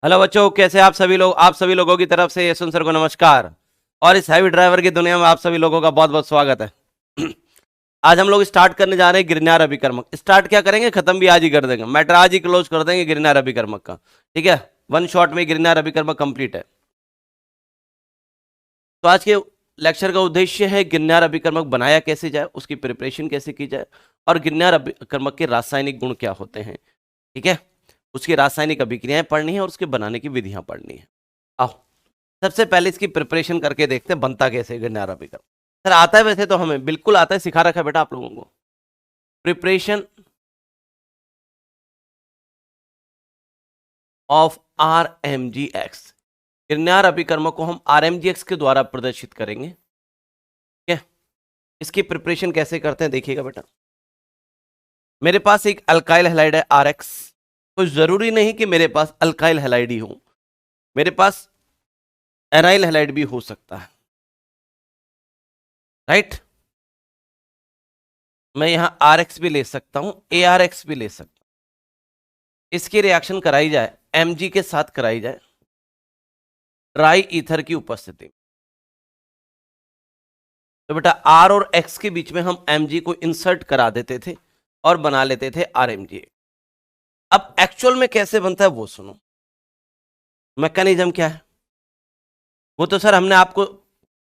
Hello बच्चों, कैसे आप सभी लोग। आप सभी लोगों की तरफ से यशवंत सर को नमस्कार और इस हैवी ड्राइवर की दुनिया में आप सभी लोगों का बहुत बहुत स्वागत है। आज हम लोग स्टार्ट करने जा रहे हैं गिरनार अभिकर्मक। स्टार्ट क्या करेंगे, खत्म भी आज ही कर देंगे, मैटर आज ही क्लोज कर देंगे गिरनार अभिकर्मक का। ठीक है, वन शॉट में गिरनार अभिकर्मक कंप्लीट है। तो आज के लेक्चर का उद्देश्य है गिरनार अभिकर्मक बनाया कैसे जाए, उसकी प्रिपरेशन कैसे की जाए और गिरनार अभिकर्मक के रासायनिक गुण क्या होते हैं। ठीक है, उसकी रासायनिक अभिक्रियाएं पढ़नी है और उसके बनाने की विधियां पढ़नी है। आओ सबसे पहले इसकी प्रिपरेशन करके देखते हैं बनता कैसे गिरनार अभिकर्मक। सर आता है, वैसे तो हमें बिल्कुल आता है, सिखा रखा है बेटा आप लोगों को। प्रिपरेशन ऑफ RMGX, गिरनार अभिकर्मक को हम RMGX के द्वारा प्रदर्शित करेंगे। ठीक है, इसकी प्रिपरेशन कैसे करते हैं देखिएगा बेटा। मेरे पास एक अल्काइल हैलाइड है RX। कोई जरूरी नहीं कि मेरे पास अल्काइल हैलाइड ही हो, मेरे पास एराइल हैलाइड भी हो सकता है। राइट, मैं यहां RX भी ले सकता हूं, ARX भी ले सकता हूं। इसकी रिएक्शन कराई जाए Mg के साथ कराई जाए ट्राई ईथर की उपस्थिति में। तो बेटा R और X के बीच में हम Mg को इंसर्ट करा देते थे और बना लेते थे RMG। अब एक्चुअल में कैसे बनता है वो सुनो। मैकेनिज्म क्या है वो तो सर हमने आपको,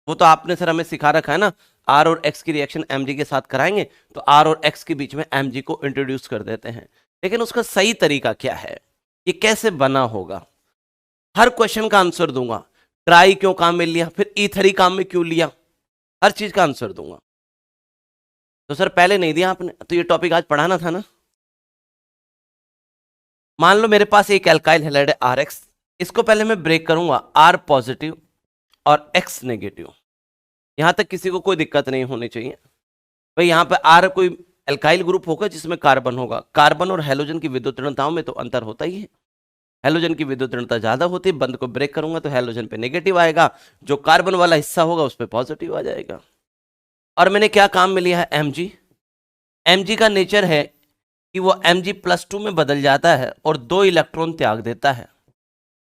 वो तो आपने सर हमें सिखा रखा है ना। R और X की रिएक्शन Mg के साथ कराएंगे तो R और X के बीच में Mg को इंट्रोड्यूस कर देते हैं। लेकिन उसका सही तरीका क्या है, ये कैसे बना होगा, हर क्वेश्चन का आंसर दूंगा। ट्राई क्यों काम में लिया, फिर ईथर ही काम में क्यों लिया, हर चीज का आंसर दूंगा। तो सर पहले नहीं दिया आपने, तो ये टॉपिक आज पढ़ाना था ना। मान लो मेरे पास एक एल्काइल हैलाइड है RX, इसको पहले मैं ब्रेक करूंगा R पॉजिटिव और X नेगेटिव। यहां तक किसी को कोई दिक्कत नहीं होनी चाहिए भाई। यहां पे R कोई एल्काइल ग्रुप होगा जिसमें कार्बन होगा। कार्बन और हैलोजन की विद्युत ऋणताओं में तो अंतर होता ही है। हैलोजन की विद्युत ऋणता ज्यादा होती है, बंद को ब्रेक करूंगा तो हैलोजन पे नेगेटिव आएगा, जो कार्बन वाला हिस्सा होगा उस पर पॉजिटिव आ जाएगा। और मैंने क्या काम में लिया है Mg। Mg का नेचर है कि वो Mg+2 में बदल जाता है और 2 इलेक्ट्रॉन त्याग देता है।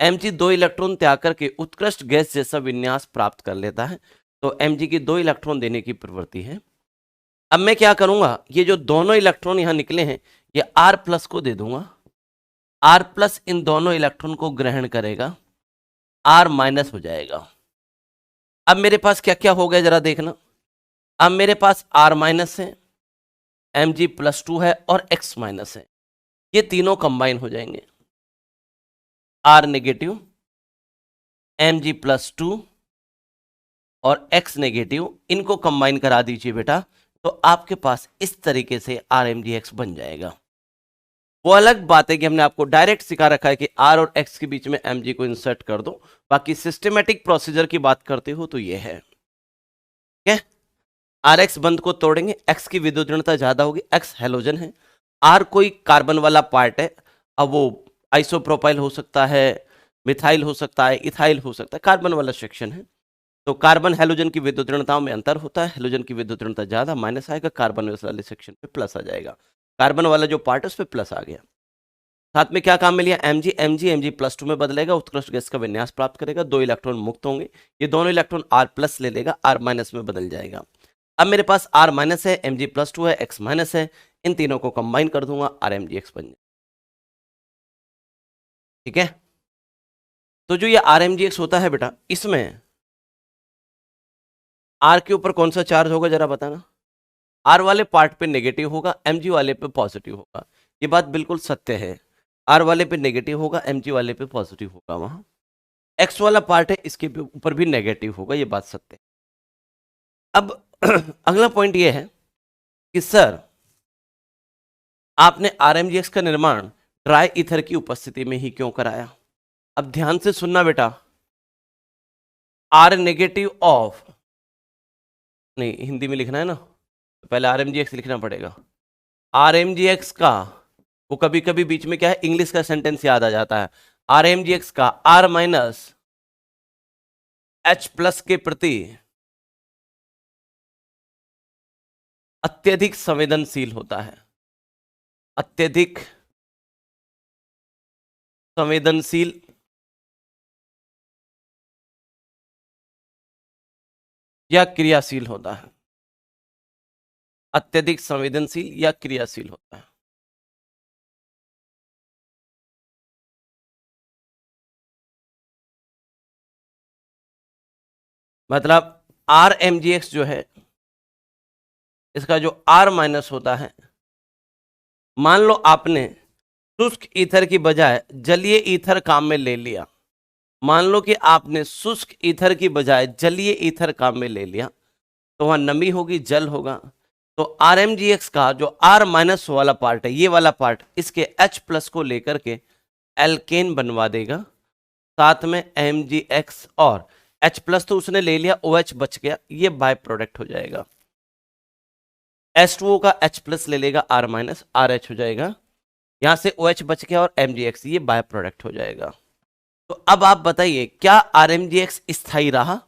Mg 2 इलेक्ट्रॉन त्याग करके उत्कृष्ट गैस जैसा विन्यास प्राप्त कर लेता है। तो Mg की 2 इलेक्ट्रॉन देने की प्रवृत्ति है। अब मैं क्या करूंगा, ये जो दोनों इलेक्ट्रॉन यहां निकले हैं ये R+ को दे दूंगा। R+ इन दोनों इलेक्ट्रॉन को ग्रहण करेगा, R- हो जाएगा। अब मेरे पास क्या क्या हो गया जरा देखना। अब मेरे पास R- है, Mg+2 है और X- है। ये तीनों कंबाइन हो जाएंगे। R नेगेटिव, Mg+2 और X नेगेटिव, इनको कंबाइन करा दीजिए बेटा, तो आपके पास इस तरीके से RMGX बन जाएगा। वो अलग बात है कि हमने आपको डायरेक्ट सिखा रखा है कि R और X के बीच में Mg को इंसर्ट कर दो। बाकी सिस्टमेटिक प्रोसीजर की बात करते हो तो ये है। ठीक है, RX बंद को तोड़ेंगे, X की विद्युत ऋणता ज्यादा होगी, X हैलोजन है, R कोई कार्बन वाला पार्ट है। अब वो आइसोप्रोपाइल हो सकता है, मिथाइल हो सकता है, इथाइल हो सकता है, कार्बन वाला सेक्शन है। तो कार्बन हैलोजन की विद्युत ऋणताओं में अंतर होता है, हैलोजन की विद्युत ऋणता ज्यादा, माइनस आएगा, कार्बन वाले सेक्शन पे प्लस आ जाएगा। कार्बन वाला जो पार्ट है उस पर प्लस आ गया। साथ में क्या काम में लिया Mg+2 में बदलेगा, उत्कृष्ट गैस का विन्यास प्राप्त करेगा, 2 इलेक्ट्रॉन मुक्त होंगे, ये दोनों इलेक्ट्रॉन R+ ले लेगा, R- में बदल जाएगा। अब मेरे पास R- है, Mg+2 है, X- है, इन तीनों को कंबाइन कर दूंगा, RMGX बन जाए। ठीक है, तो जो ये RMGX होता है बेटा, इसमें R के ऊपर कौन सा चार्ज होगा जरा बताना। R वाले पार्ट पे नेगेटिव होगा, Mg वाले पे पॉजिटिव होगा। ये बात बिल्कुल सत्य है, R वाले पे नेगेटिव होगा, Mg वाले पे पॉजिटिव होगा। वहां X वाला पार्ट है, इसके ऊपर भी नेगेटिव होगा, ये बात सत्य है। अब अगला पॉइंट ये है कि सर आपने RMGX का निर्माण ट्राई ईथर की उपस्थिति में ही क्यों कराया। अब ध्यान से सुनना बेटा, R नेगेटिव ऑफ, नहीं हिंदी में लिखना है ना, तो पहले RMGX लिखना पड़ेगा। RMGX का, वो कभी कभी बीच में क्या है इंग्लिश का सेंटेंस याद आ जाता है। RMGX का R- H+ के प्रति अत्यधिक संवेदनशील होता है, अत्यधिक संवेदनशील या क्रियाशील होता है, अत्यधिक संवेदनशील या क्रियाशील होता है। मतलब RMgx जो है, इसका जो R माइनस होता है, मान लो आपने शुष्क ईथर की बजाय जलीय ईथर काम में ले लिया, मान लो कि आपने शुष्क ईथर की बजाय जलीय ईथर काम में ले लिया, तो वहां नमी होगी, जल होगा। तो RMgx का जो R माइनस वाला पार्ट है, ये वाला पार्ट, इसके H प्लस को लेकर के एल्केन बनवा देगा, साथ में MgX और H प्लस तो उसने ले लिया, OH बच गया, ये बाय प्रोडक्ट हो जाएगा। H2O का H प्लस ले लेगा, R माइनस RH हो जाएगा, यहां से OH बच गया और MgX, ये बाय प्रोडक्ट हो जाएगा। तो अब आप बताइए, क्या RMgX स्थायी रहा?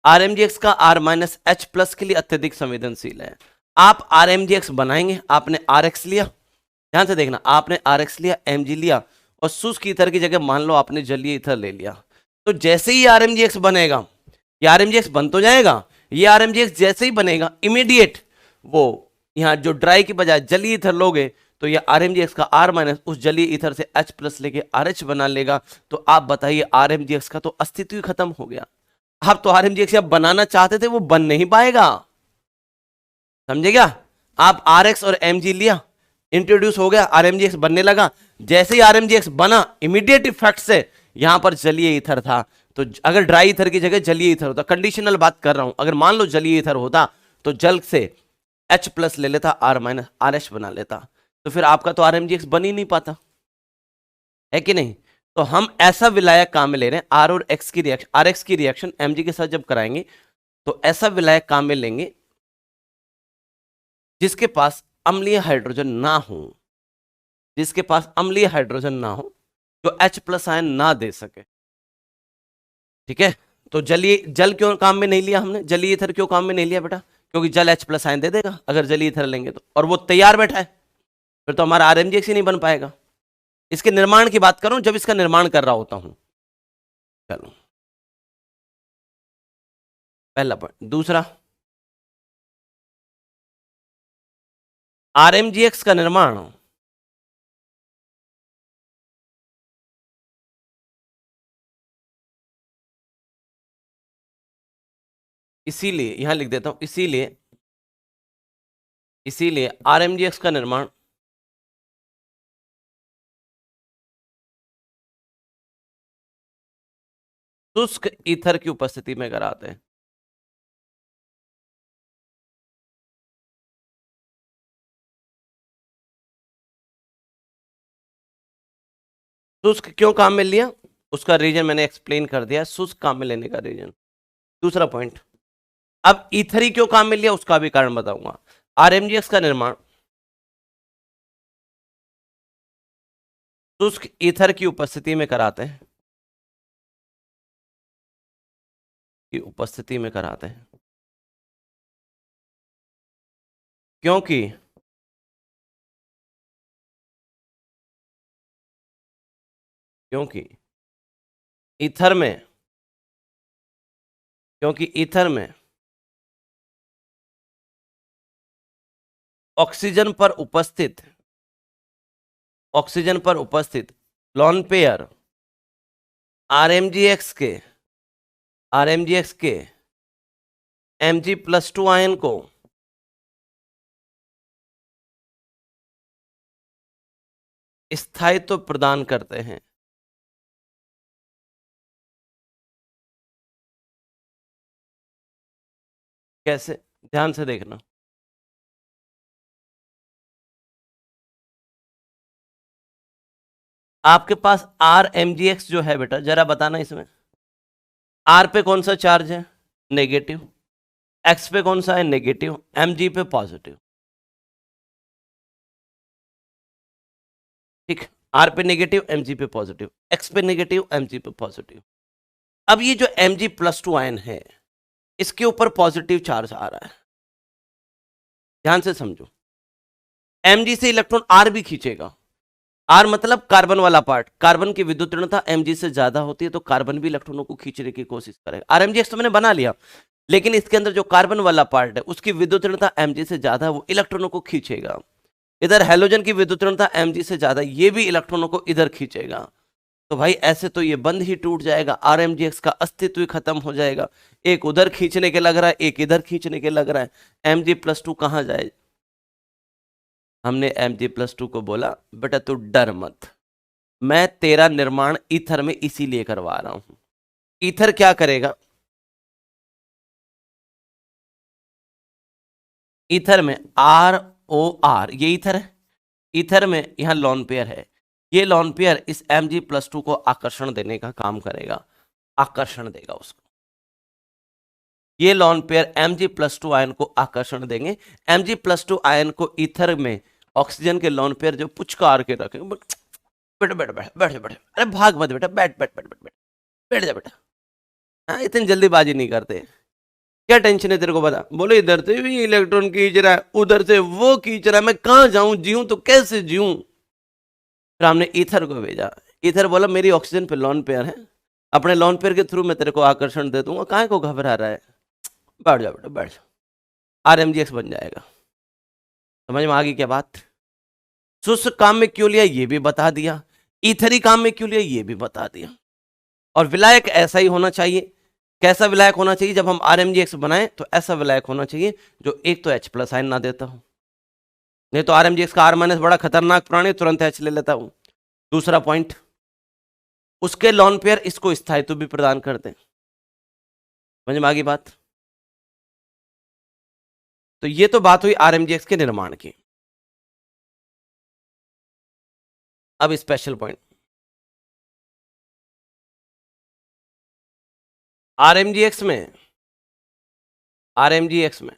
RMgX का R माइनस H प्लस के लिए अत्यधिक संवेदनशील है। आप RMgX बनाएंगे, आपने RX लिया, ध्यान से देखना, आपने RX लिया, Mg लिया, और शुष्क ईथर की जगह मान लो आपने जलीय ईथर ले लिया, तो जैसे ही RMgX बनेगा, ये RMgX बन तो जाएगा, ये RMgX जैसे ही बनेगा, इमीडिएट वो यहाँ जो ड्राई की बजाय जलीय ईथर लोगे, तो ये RMgX का R माइनस उस जलीय ईथर से H प्लस लेके RH बना लेगा। तो आप बताइए, RMgX का तो अस्तित्व ही खत्म हो गया। आप तो RMgX आप बनाना चाहते थे, वो बन नहीं पाएगा, समझे क्या? आप RX और Mg लिया, इंट्रोड्यूस हो गया, RMgX बनने लगा, जैसे ही RMgX बना, इमीडिएट इफेक्ट से यहां पर जलीय ईथर था, तो अगर ड्राई ईथर की जगह जलीय ईथर होता, कंडीशनल बात कर रहा हूं, अगर मान लो जलीय ईथर होता तो जल से H प्लस ले लेता, R माइनस RH बना लेता, तो फिर आपका तो RMgX बन ही नहीं पाता, है कि नहीं? तो हम ऐसा विलायक काम में ले रहे हैं, R और X की रिएक्शन, RX की रिएक्शन Mg के साथ जब कराएंगे, तो ऐसा विलायक काम में लेंगे जिसके पास अम्लीय हाइड्रोजन ना हो, जिसके पास अम्लीय हाइड्रोजन ना हो, जो H प्लस आयन ना दे सके, ठीक है? तो जल क्यों काम में नहीं लिया हमने, जलीय ईथर क्यों काम में नहीं लिया बेटा? क्योंकि जल H प्लस आयन दे देगा अगर जलीय ईथर लेंगे तो, और वो तैयार बैठा है, फिर तो हमारा RMgX ही नहीं बन पाएगा। इसके निर्माण की बात कर रहा हूं, जब इसका निर्माण कर रहा होता हूं। चलो, पहला पॉइंट। दूसरा, RMgX का निर्माण इसीलिए, यहां लिख देता हूं, इसीलिए RMgX का निर्माण शुष्क ईथर की उपस्थिति में कराते हैं। शुष्क क्यों काम में लिया, उसका रीजन मैंने एक्सप्लेन कर दिया, शुष्क काम में लेने का रीजन। दूसरा पॉइंट, अब ईथरी क्यों काम में लिया, उसका भी कारण बताऊंगा। RMgX का निर्माण शुष्क ईथर की उपस्थिति में कराते हैं, की उपस्थिति में कराते हैं, क्योंकि ईथर में, क्योंकि ईथर में ऑक्सीजन पर उपस्थित लोन पेयर RMgX के Mg+2 आयन को स्थायित्व प्रदान करते हैं। कैसे, ध्यान से देखना, आपके पास RMgX जो है बेटा, जरा बताना, इसमें R पे कौन सा चार्ज है, नेगेटिव, X पे कौन सा है, नेगेटिव, Mg पे पॉजिटिव, ठीक? R पे नेगेटिव, Mg पे पॉजिटिव, X पे नेगेटिव, Mg पे पॉजिटिव। अब ये जो Mg+2 आयन है, इसके ऊपर पॉजिटिव चार्ज आ रहा है, ध्यान से समझो, Mg से इलेक्ट्रॉन R भी खींचेगा, R मतलब कार्बन वाला पार्ट, कार्बन की विद्युत ऋणता Mg से ज्यादा होती है, तो कार्बन भी इलेक्ट्रॉनों को खींचने की कोशिश करेगा। RMgX तो मैंने बना लिया, लेकिन इसके अंदर जो कार्बन वाला पार्ट है उसकी विद्युत ऋणता mg से ज्यादा है, वो इलेक्ट्रॉनों को खींचेगा। इधर हेलोजन की विद्युत ऋणता mg से ज्यादा, ये भी इलेक्ट्रॉनों को इधर खींचेगा। तो भाई ऐसे तो ये बंद ही टूट जाएगा, RMgx का अस्तित्व ही खत्म हो जाएगा। एक उधर खींचने के लग रहा है, एक इधर खींचने के लग रहा है, Mg+2 कहां जाए? हमने Mg+2 को बोला बेटा तू डर मत, मैं तेरा निर्माण ईथर में इसीलिए करवा रहा हूं। ईथर क्या करेगा? ईथर में ROR, ये ईथर है। ईथर में यहां लॉन पेयर है, ये लॉन पेयर इस Mg+2 को आकर्षण देने का काम करेगा, आकर्षण देगा उसको। ये लॉन पेयर Mg+2 आयन को आकर्षण देंगे। Mg+2 आयन को ईथर में ऑक्सीजन के लॉन पेयर जो पुचकार के रखेंगे, बेटा बेटा बैठ बैठ बैठ, अरे भाग मत बेटा, बैठ बैठ बैठ बैठ बैठ बैठ जा बेटा। हाँ, इतनी जल्दीबाजी नहीं करते। क्या टेंशन है तेरे को बता? बोले इधर से भी इलेक्ट्रॉन खींच रहा है, उधर से वो खींच रहा है, मैं कहां जाऊं? जीऊं तो कैसे जीऊं? फिर हमने ईथर को भेजा। ईथर बोला मेरी ऑक्सीजन पे लॉन पेयर है, अपने लॉन पेयर के थ्रू मैं तेरे को आकर्षण दे दूंगा, काहे को घबरा रहा है? बैठ जा बेटा बैठ जा, RMgx बन जाएगा। समझ में आ गई क्या बात? शुष्क काम में क्यों लिया ये भी बता दिया, ईथरी काम में क्यों लिया ये भी बता दिया। और विलायक ऐसा ही होना चाहिए। कैसा विलायक होना चाहिए? जब हम RMgx बनाए तो ऐसा विलायक होना चाहिए जो एक तो H+ आयन ना देता हो, नहीं तो RMgx का R- बड़ा खतरनाक प्राणी, तुरंत H ले लेता हूं। दूसरा पॉइंट, उसके लॉन पेयर इसको स्थायित्व भी प्रदान करते हैं। समझ में आ गई बात? तो ये तो बात हुई RMgx के निर्माण की। अब स्पेशल पॉइंट, RMgx में, RMgx में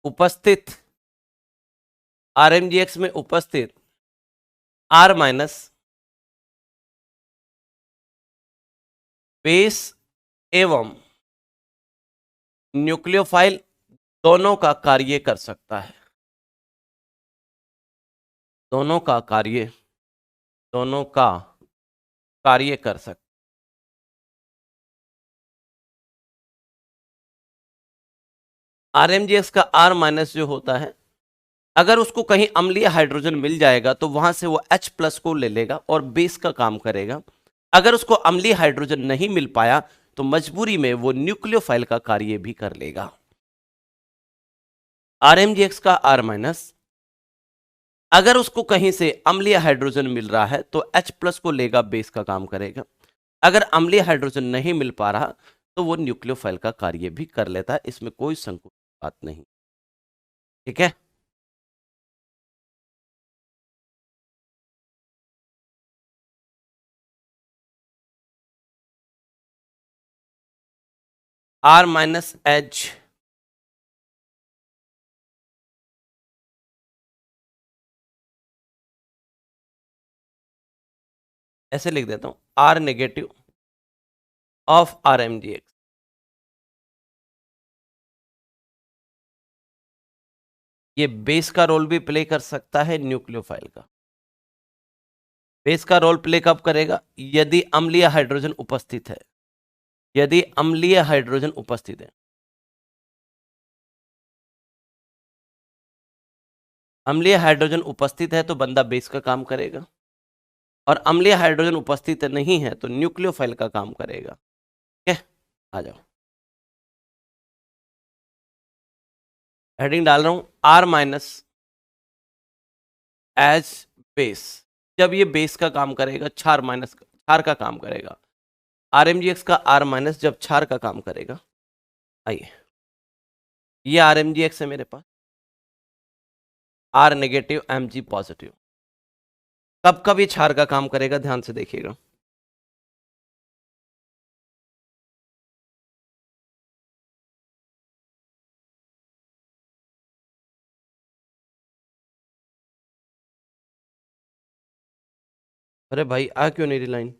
उपस्थित, RMgx में उपस्थित R- बेस एवं न्यूक्लियोफाइल दोनों का कार्य कर सकता है, दोनों का कार्य, दोनों का कार्य कर सकता। RMgx का R- जो होता है, अगर उसको कहीं अम्लीय हाइड्रोजन मिल जाएगा तो वहां से वो H+ को ले लेगा और बेस का काम करेगा। अगर उसको अम्लीय हाइड्रोजन नहीं मिल पाया तो मजबूरी में वो न्यूक्लियोफाइल का कार्य भी कर लेगा। RMgx का R- अगर उसको कहीं से अम्लीय हाइड्रोजन मिल रहा है तो H+ को लेगा, बेस का काम करेगा। अगर अम्लीय हाइड्रोजन नहीं मिल पा रहा तो वो न्यूक्लियोफाइल का कार्य भी कर लेता है, इसमें कोई संकोच की बात नहीं। ठीक है? R- ऐसे लिख देता हूं, R- ऑफ RMgx। ये बेस का रोल भी प्ले कर सकता है, न्यूक्लियोफाइल का। बेस का रोल प्ले कब करेगा? यदि अम्लीय हाइड्रोजन उपस्थित है, यदि अम्लीय हाइड्रोजन उपस्थित है। अम्लीय हाइड्रोजन उपस्थित है तो बंदा बेस का काम करेगा, और अम्लीय हाइड्रोजन उपस्थित नहीं है तो न्यूक्लियोफाइल का काम करेगा। ठीक है? आ जाओ, हेडिंग डाल रहा हूं, R- एज बेस। जब ये बेस का काम करेगा, क्षार का काम करेगा। RMgx का R- जब क्षार का काम करेगा, आइए ये RMgx है मेरे पास, R- Mg+। कब कब ये क्षार का काम करेगा, ध्यान से देखिएगा। अरे भाई आ क्यों नहीं रही लाइन?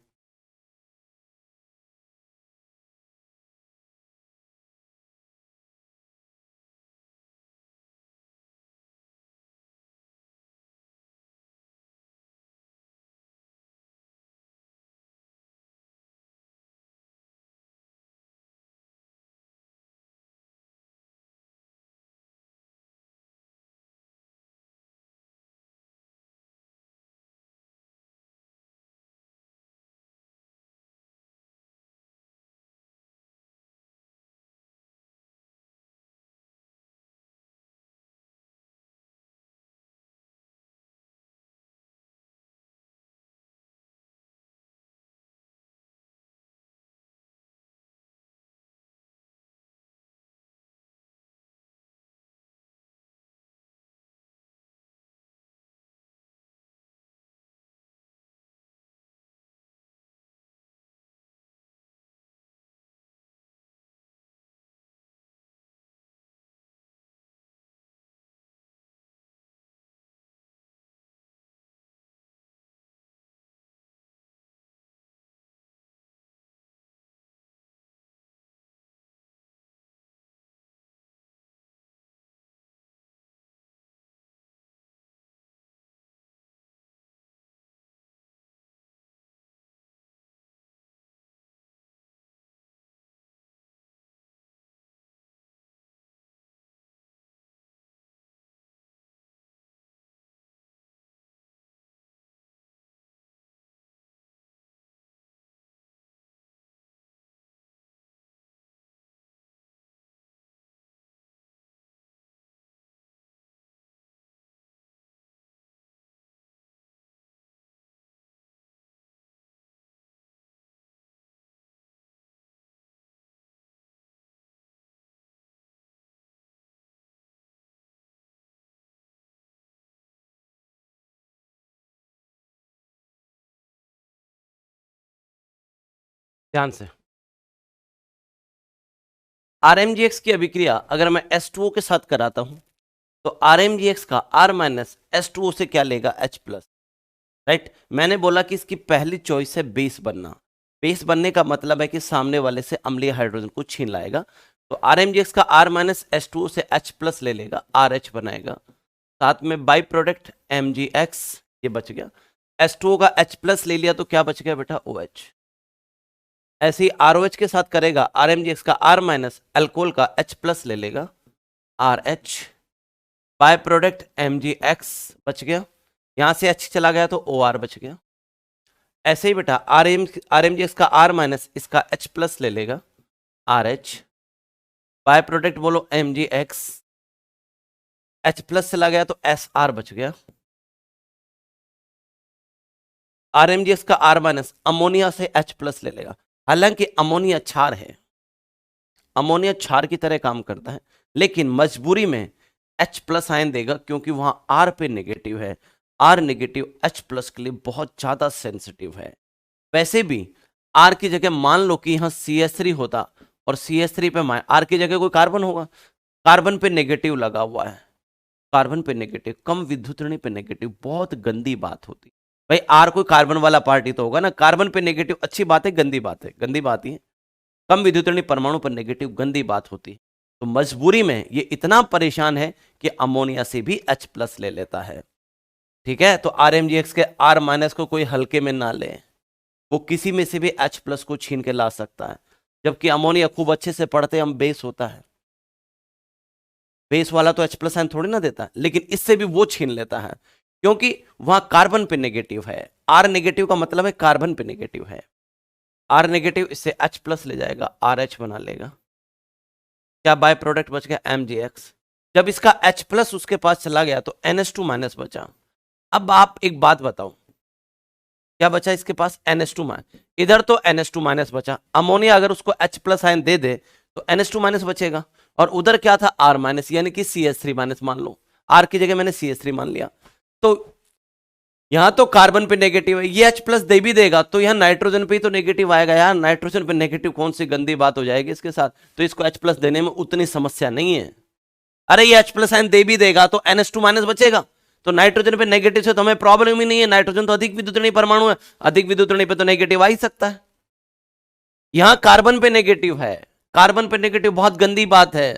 ध्यान से, RMGX की अभिक्रिया अगर मैं H2O के साथ कराता हूं तो RMGX का R माइनस H2O से क्या लेगा, H प्लस। राइट, मैंने बोला कि इसकी पहली चॉइस है बेस बनना। बेस बनने का मतलब है कि सामने वाले से अम्लीय हाइड्रोजन को छीन लाएगा। तो RMGX का R माइनस H2O से H प्लस ले लेगा, RH बनाएगा। साथ में बाई प्रोडक्ट MgX, ये बच गया। H2O का H प्लस ले लिया तो क्या बच गया बेटा, OH। ऐसे ही ROH के साथ करेगा, RMGX का R माइनस अल्कोहल का H प्लस ले लेगा, RH। बाय प्रोडक्ट MgX बच गया, यहां से H चला गया तो OR बच गया। ऐसे ही बेटा RMGX का R माइनस इसका H प्लस ले लेगा, RH। बाय प्रोडक्ट बोलो MgX, H प्लस चला गया तो SR बच गया। RMGX का R माइनस अमोनिया से H प्लस ले लेगा। हालांकि अमोनिया क्षार है, अमोनिया क्षार की तरह काम करता है, लेकिन मजबूरी में H प्लस आयन देगा क्योंकि वहां R पे नेगेटिव है। R नेगेटिव H प्लस के लिए बहुत ज्यादा सेंसिटिव है। वैसे भी R की जगह मान लो कि यहां CH3 होता और CH3 पे R की जगह कोई कार्बन होगा, कार्बन पे नेगेटिव लगा हुआ है, कार्बन पे नेगेटिव, कम विद्युतणी पे नेगेटिव, बहुत गंदी बात होती। भाई R कोई कार्बन वाला पार्टी तो होगा ना, कार्बन पे नेगेटिव अच्छी बात है, गंदी बात है, गंदी बात ही है। कम विद्युतणी परमाणु पर नेगेटिव गंदी बात होती है। तो मजबूरी में ये इतना परेशान है कि अमोनिया से भी H प्लस ले लेता है। ठीक है, तो RMGX के R माइनस को कोई हल्के में ना ले, वो किसी में से भी H प्लस को छीन के ला सकता है। जबकि अमोनिया खूब अच्छे से पढ़ते हम, बेस होता है, बेस वाला तो H प्लस आयन थोड़ी ना देता है, लेकिन इससे भी वो छीन लेता है क्योंकि वहां कार्बन पे नेगेटिव है। R नेगेटिव का मतलब है कार्बन पे नेगेटिव है। R नेगेटिव इससे H प्लस ले जाएगा, RH बना लेगा। क्या बाय प्रोडक्ट बच गया, MgX। जब इसका H प्लस उसके पास चला गया तो NH2 माइनस बचा। अब आप एक बात बताओ, क्या बचा इसके पास, NH2 माइनस। इधर तो NH2 माइनस बचा, अमोनिया अगर उसको H प्लस आयन दे दे तो NH2 माइनस बचेगा, और उधर क्या था, R माइनस, यानी कि CH3 माइनस मान लो, R की जगह मैंने CH3 मान लिया। तो यहां तो कार्बन पे नेगेटिव है, ये H प्लस दे भी देगा तो यहां नाइट्रोजन पे ही तो नेगेटिव आएगा यार। नाइट्रोजन पे नेगेटिव कौन सी गंदी बात हो जाएगी इसके साथ, तो इसको H प्लस देने में उतनी समस्या नहीं है। अरे ये H प्लस आयन दे भी देगा तो NH2 माइनस बचेगा, तो नाइट्रोजन पे नेगेटिव से तो हमें प्रॉब्लम ही नहीं है। नाइट्रोजन तो अधिक विद्युतणी परमाणु है, अधिक विद्युतणी पे तो नेगेटिव आ ही सकता है। यहां कार्बन पे नेगेटिव है, कार्बन पे नेगेटिव बहुत गंदी बात है,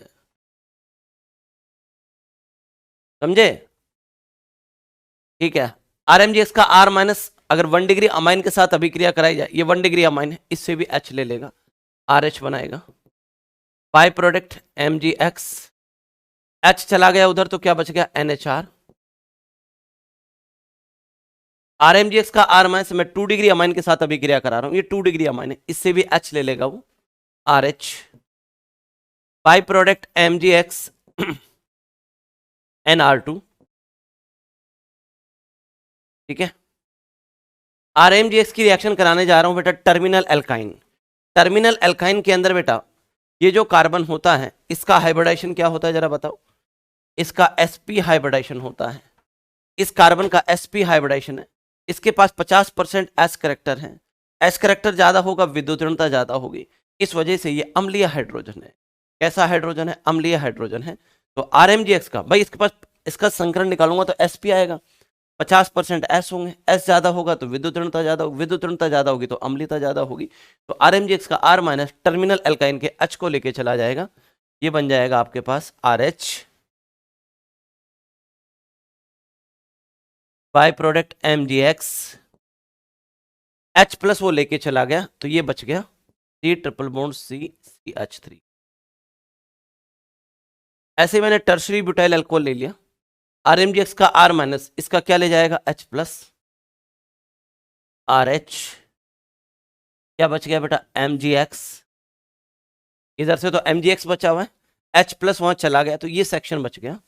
समझे। ठीक है, RMGX का R माइनस अगर 1 डिग्री अमाइन के साथ अभिक्रिया कराई जाए, ये 1 डिग्री अमाइन है, इससे भी H ले लेगा, RH बनाएगा। बाय प्रोडक्ट MgX, H चला गया उधर तो क्या बच गया, NHR। RMGX का R माइनस मैं 2 डिग्री अमाइन के साथ अभिक्रिया करा रहा हूं, ये 2 डिग्री अमाइन है, इससे भी H ले लेगा वो, RH। By product MgX NR2। ठीक है, RMGX की रिएक्शन कराने जा रहा हूं बेटा टर्मिनल एल्काइन। टर्मिनल एल्काइन के अंदर बेटा ये जो कार्बन होता है इसका हाइब्रिडाइजेशन क्या होता है जरा बताओ। इसका sp हाइब्रिडाइजेशन होता है, इस कार्बन का sp हाइब्रिडाइजेशन है। इसके पास 50% s करेक्टर है, s करेक्टर ज्यादा होगा विद्युतीनता ज्यादा होगी, इस वजह से ये अम्लीय हाइड्रोजन है। कैसा हाइड्रोजन है, अम्लीय हाइड्रोजन है। तो RMGX का भाई इसके पास, इसका संकरण निकालूंगा तो sp आएगा, 50% S होंगे, S ज्यादा होगा तो विद्युतीनता ज्यादा होगी, विद्युतीनता ज्यादा होगी तो अम्लीयता ज्यादा होगी। तो RMGX का R माइनस टर्मिनल एल्काइन के H को लेके चला जाएगा, ये बन जाएगा आपके पास RH। By product MgX, H plus वो लेके चला गया तो ये बच गया C ट्रिपल बॉन्ड CH3। ऐसे मैंने टर्शरी ब्यूटाइल अल्कोहल ले लिया, RMGX का R माइनस इसका क्या ले जाएगा, H प्लस RH। क्या बच गया बेटा, MgX। इधर से तो MgX बचा हुआ है, H प्लस वहां चला गया तो ये सेक्शन बच गया।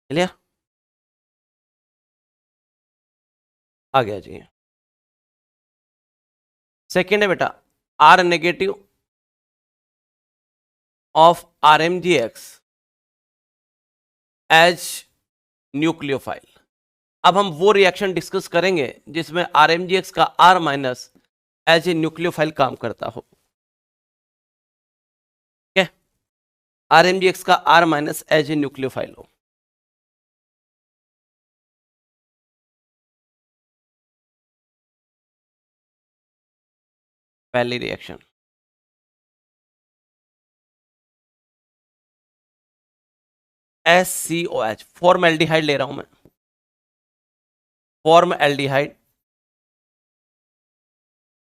क्लियर, आ गया जी। सेकेंड है बेटा R negative of RMGX as nucleophile. अब हम वो रिएक्शन डिस्कस करेंगे जिसमें RMgX का R minus as a nucleophile काम करता हो। ठीक है, RMgX का R minus as a nucleophile हो। पहली रिएक्शन SCOH, फॉर्मएल्डिहाइड ले रहा हूं मैं, फॉर्मएल्डिहाइड,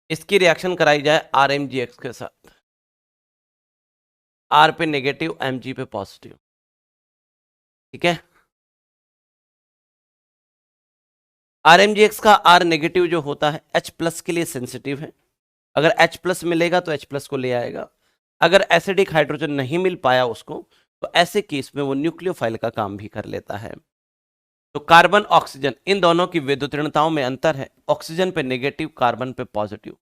इसकी रिएक्शन कराई जाए RMgX के साथ, R पे नेगेटिव, Mg पे पॉजिटिव। ठीक है, RMgX का R नेगेटिव जो होता है H प्लस के लिए सेंसिटिव है। अगर H प्लस मिलेगा तो H प्लस को ले आएगा। अगर एसिडिक हाइड्रोजन नहीं मिल पाया उसको, तो ऐसे केस में वो न्यूक्लियोफाइल का काम भी कर लेता है। तो कार्बन ऑक्सीजन, इन दोनों की विद्युतीयताओं में अंतर है। ऑक्सीजन पे नेगेटिव, कार्बन पे पॉजिटिव।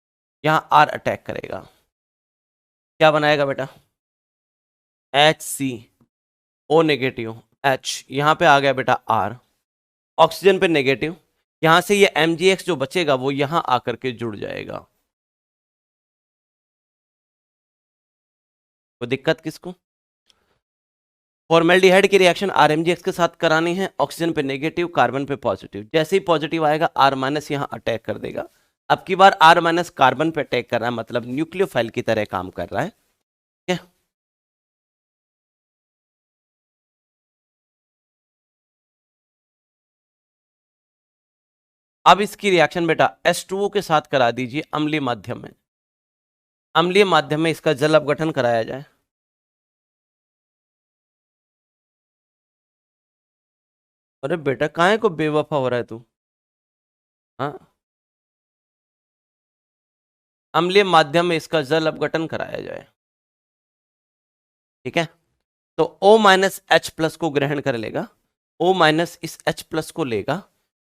यहां R अटैक करेगा, क्या बनाएगा बेटा? HCO नेगेटिव, H यहां पे आ गया बेटा R, ऑक्सीजन पे नेगेटिव, यहां से ये MgX जो बचेगा वो यहां आकर के जुड़ जाएगा। कोई दिक्कत किसको? फॉर्मेल्डिहाइड की रिएक्शन RMgX के साथ करानी है, ऑक्सीजन पे नेगेटिव, कार्बन पे पॉजिटिव। जैसे ही पॉजिटिव आएगा R माइनस यहां अटैक कर देगा। अब की बार R माइनस कार्बन पे अटैक कर रहा है, मतलब न्यूक्लियोफाइल की तरह काम कर रहा है। ठीक है, अब इसकी रिएक्शन बेटा H2O के साथ करा दीजिए अम्लीय माध्यम में। अम्लीय माध्यम में इसका जल अपघटन कराया जाए। अरे बेटा काहे को बेवफा हो रहा है तू? हाँ, अम्लीय माध्यम में इसका जल अपघटन कराया जाए। ठीक है, तो O माइनस H प्लस को ग्रहण कर लेगा, O माइनस इस H प्लस को लेगा,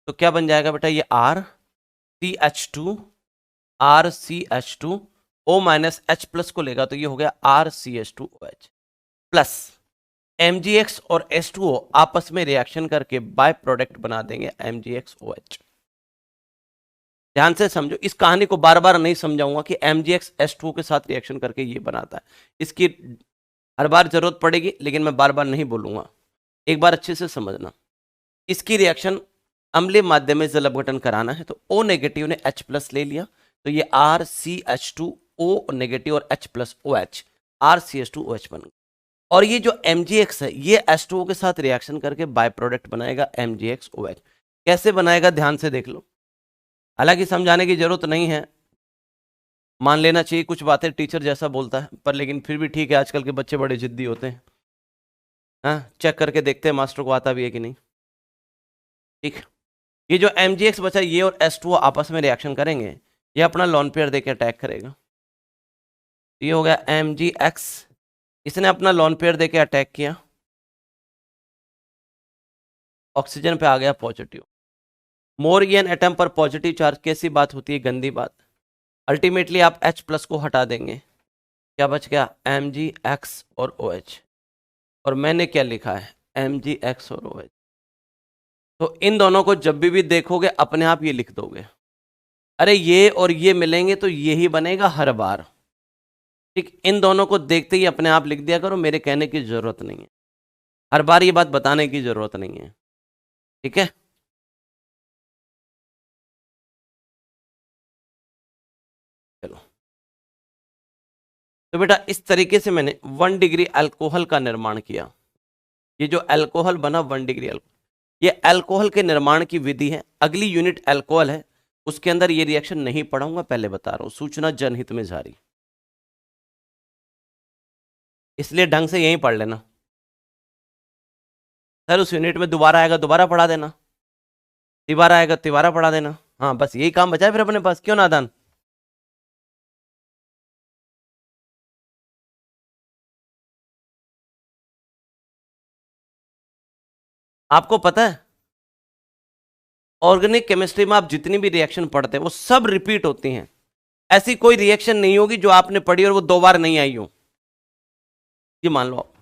तो क्या बन जाएगा बेटा? ये RCH2, RCH2, O minus H plus को लेगा तो ये हो गया RCH2OH प्लस MgX और H2O आपस में रिएक्शन करके बाय प्रोडक्ट बना देंगे MgXOH। ध्यान से समझो, इस कहानी को बार बार नहीं समझाऊंगा कि MgX H2O के साथ रिएक्शन करके ये बनाता है। इसकी हर बार जरूरत पड़ेगी, लेकिन मैं बार बार नहीं बोलूंगा, एक बार अच्छे से समझना। इसकी रिएक्शन अम्लीय माध्यम में जल अपघटन कराना है, तो O नेगेटिव ने H प्लस ले लिया, तो ये RCH2O नेगेटिव और H प्लस OH, RCH2OH बन गया। और ये जो MgX है ये H2O के साथ रिएक्शन करके बाय प्रोडक्ट बनाएगा MgXOH। कैसे बनाएगा ध्यान से देख लो, हालांकि समझाने की जरूरत नहीं है, मान लेना चाहिए कुछ बातें टीचर जैसा बोलता है, पर लेकिन फिर भी ठीक है, आजकल के बच्चे बड़े जिद्दी होते हैं। हाँ, चेक करके देखते हैं मास्टर को आता भी है कि नहीं। ठीक, ये जो MgX बचा ये और H2O आपस में रिएक्शन करेंगे, ये अपना लॉन पेयर देके अटैक करेगा। ये हो गया MgX, इसने अपना लॉन पेयर देके अटैक किया, ऑक्सीजन पे आ गया पॉजिटिव। मोर एन एटम पर पॉजिटिव चार्ज कैसी बात होती है? गंदी बात। अल्टीमेटली आप H प्लस को हटा देंगे, क्या बच गया? MgX और OH। और मैंने क्या लिखा है? MgX और OH। तो इन दोनों को जब भी देखोगे अपने आप ये लिख दोगे। अरे ये और ये मिलेंगे तो ये ही बनेगा हर बार। ठीक, इन दोनों को देखते ही अपने आप लिख दिया करो, मेरे कहने की जरूरत नहीं है, हर बार ये बात बताने की जरूरत नहीं है। ठीक है, चलो। तो बेटा इस तरीके से मैंने 1 डिग्री अल्कोहल का निर्माण किया। ये जो अल्कोहल बना 1 डिग्री अल्कोहल, ये अल्कोहल के निर्माण की विधि है। अगली यूनिट अल्कोहल है, उसके अंदर ये रिएक्शन नहीं पढ़ाऊंगा, पहले बता रहा हूं, सूचना जनहित में जारी, इसलिए ढंग से यहीं पढ़ लेना। सर उस यूनिट में दोबारा आएगा दोबारा पढ़ा देना, तिबारा आएगा तिबारा पढ़ा देना। हाँ बस यही काम बचा है फिर अपने पास, क्यों नादान? आपको पता है ऑर्गेनिक केमिस्ट्री में आप जितनी भी रिएक्शन पढ़ते हैं वो सब रिपीट होती हैं। ऐसी कोई रिएक्शन नहीं होगी जो आपने पढ़ी और वो 2 बार नहीं आई हो, ये मान लो आप।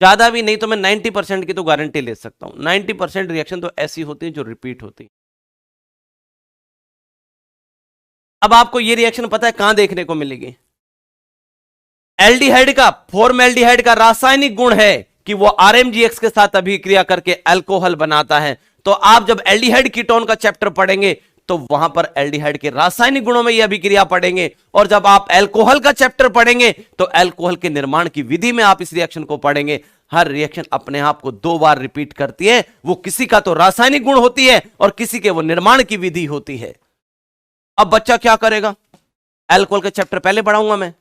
ज्यादा भी नहीं तो मैं 90% की तो गारंटी ले सकता हूं। 90% रिएक्शन तो ऐसी होती है जो रिपीट होती है। अब आपको ये रिएक्शन पता है कहां देखने को मिलेगी? एल्डिहाइड का, फॉर्मएल्डिहाइड का रासायनिक गुण है कि वो आरएमजीएक्स के साथ अभिक्रिया करके अल्कोहल बनाता है। तो आप जब एल्डिहाइड कीटोन का चैप्टर पढ़ेंगे तो वहां पर एल्डिहाइड के रासायनिक गुणों में यह अभिक्रिया पढ़ेंगे, और जब आप अल्कोहल का चैप्टर पढ़ेंगे तो अल्कोहल के निर्माण की विधि में आप इस रिएक्शन को पढ़ेंगे। हर रिएक्शन अपने आप को 2 बार रिपीट करती है। वो किसी का तो रासायनिक गुण होती है और किसी के वो निर्माण की विधि होती है। अब बच्चा क्या करेगा? अल्कोहल के चैप्टर पहले पढ़ाऊंगा मैं,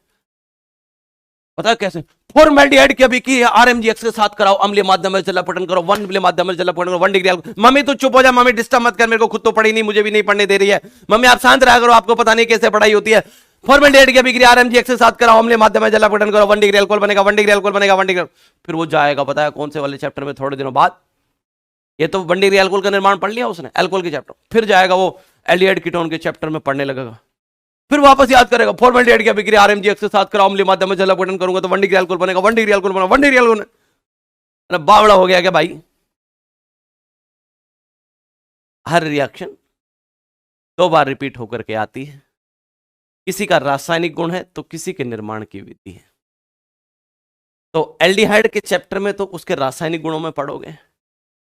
पता है कैसे? फॉर्मएल्डिहाइड की अभिक्रिया आरएमजीएक्स के साथ कराओ, अम्लीय माध्यम में जलापटन करो, 1 अम्लीय माध्यम में जलापटन करो, 1 डिग्री। मम्मी तो चुप हो जा, मम्मी डिस्टर्ब मत कर, मेरे को खुद तो पढ़ी नहीं, मुझे भी नहीं पढ़ने दे रही है। मम्मी आप शांत रहा करो, आपको पता नहीं कैसे पढ़ाई होती है। फॉर्मएल्डिहाइड की अभिक्रिया आरएमजीएक्स के साथ कराओ, अम्लीय माध्यम में जलापटन करो, 1 डिग्री अल्कोहल बनेगा, 1 डिग्री अल्कोहल बनेगा, 1 डिग्री। फिर वो जाएगा पता है कौन से वाले चैप्टर में? थोड़े दिनों बाद। ये तो 1 डिग्री अल्कोहल का निर्माण पढ़ लिया उसने, अल्कोहल के चैप्टर। फिर जाएगा वो एल्डिहाइड कीटोन के चैप्टर में पढ़ने लगेगा, फिर वापस याद करेगा फॉर्मएल्डिहाइड की अभिक्रिया आरएमजीएक्स के साथ कराओ, अम्लीय माध्यम में जलापटन करूंगा तो 1 डिग्री अल्कोहल बनेगा, 1 डिग्री अल्कोहल बनेगा, 1 डिग्री अल्कोहल। अरे बावड़ा हो गया क्या भाई? हर रिएक्शन 2 बार रिपीट होकर के आती है। किसी का रासायनिक गुण है तो किसी के निर्माण की विधि है। तो एल्डिहाइड के चैप्टर में तो उसके रासायनिक गुणों में पढ़ोगे,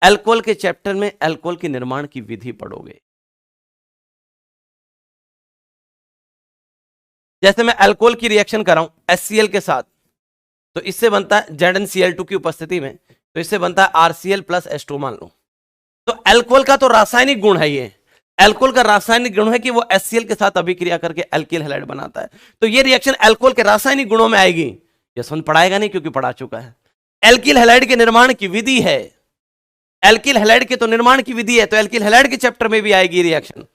अल्कोहल के चैप्टर में अल्कोहल की निर्माण की विधि पढ़ोगे। जैसे मैं अल्कोहल की रिएक्शन कर रहा हूं HCl के साथ, तो इससे बनता है ZnCl2 की उपस्थिति में, तो इससे बनता है RCl प्लस H2 मान लो। तो अल्कोहल का तो रासायनिक गुण है, ये अल्कोहल का रासायनिक गुण है कि वो HCl के साथ अभिक्रिया करके अल्किल हैलाइड बनाता है। तो ये रिएक्शन अल्कोहल के रासायनिक गुणों में आएगी। यशवंत पढ़ाएगा नहीं क्योंकि पढ़ा चुका है। अल्किल हैलाइड के निर्माण की विधि है, अल्किल हैलाइड के तो निर्माण की विधि है, तो अल्किल हैलाइड के चैप्टर में भी आएगी रिएक्शन।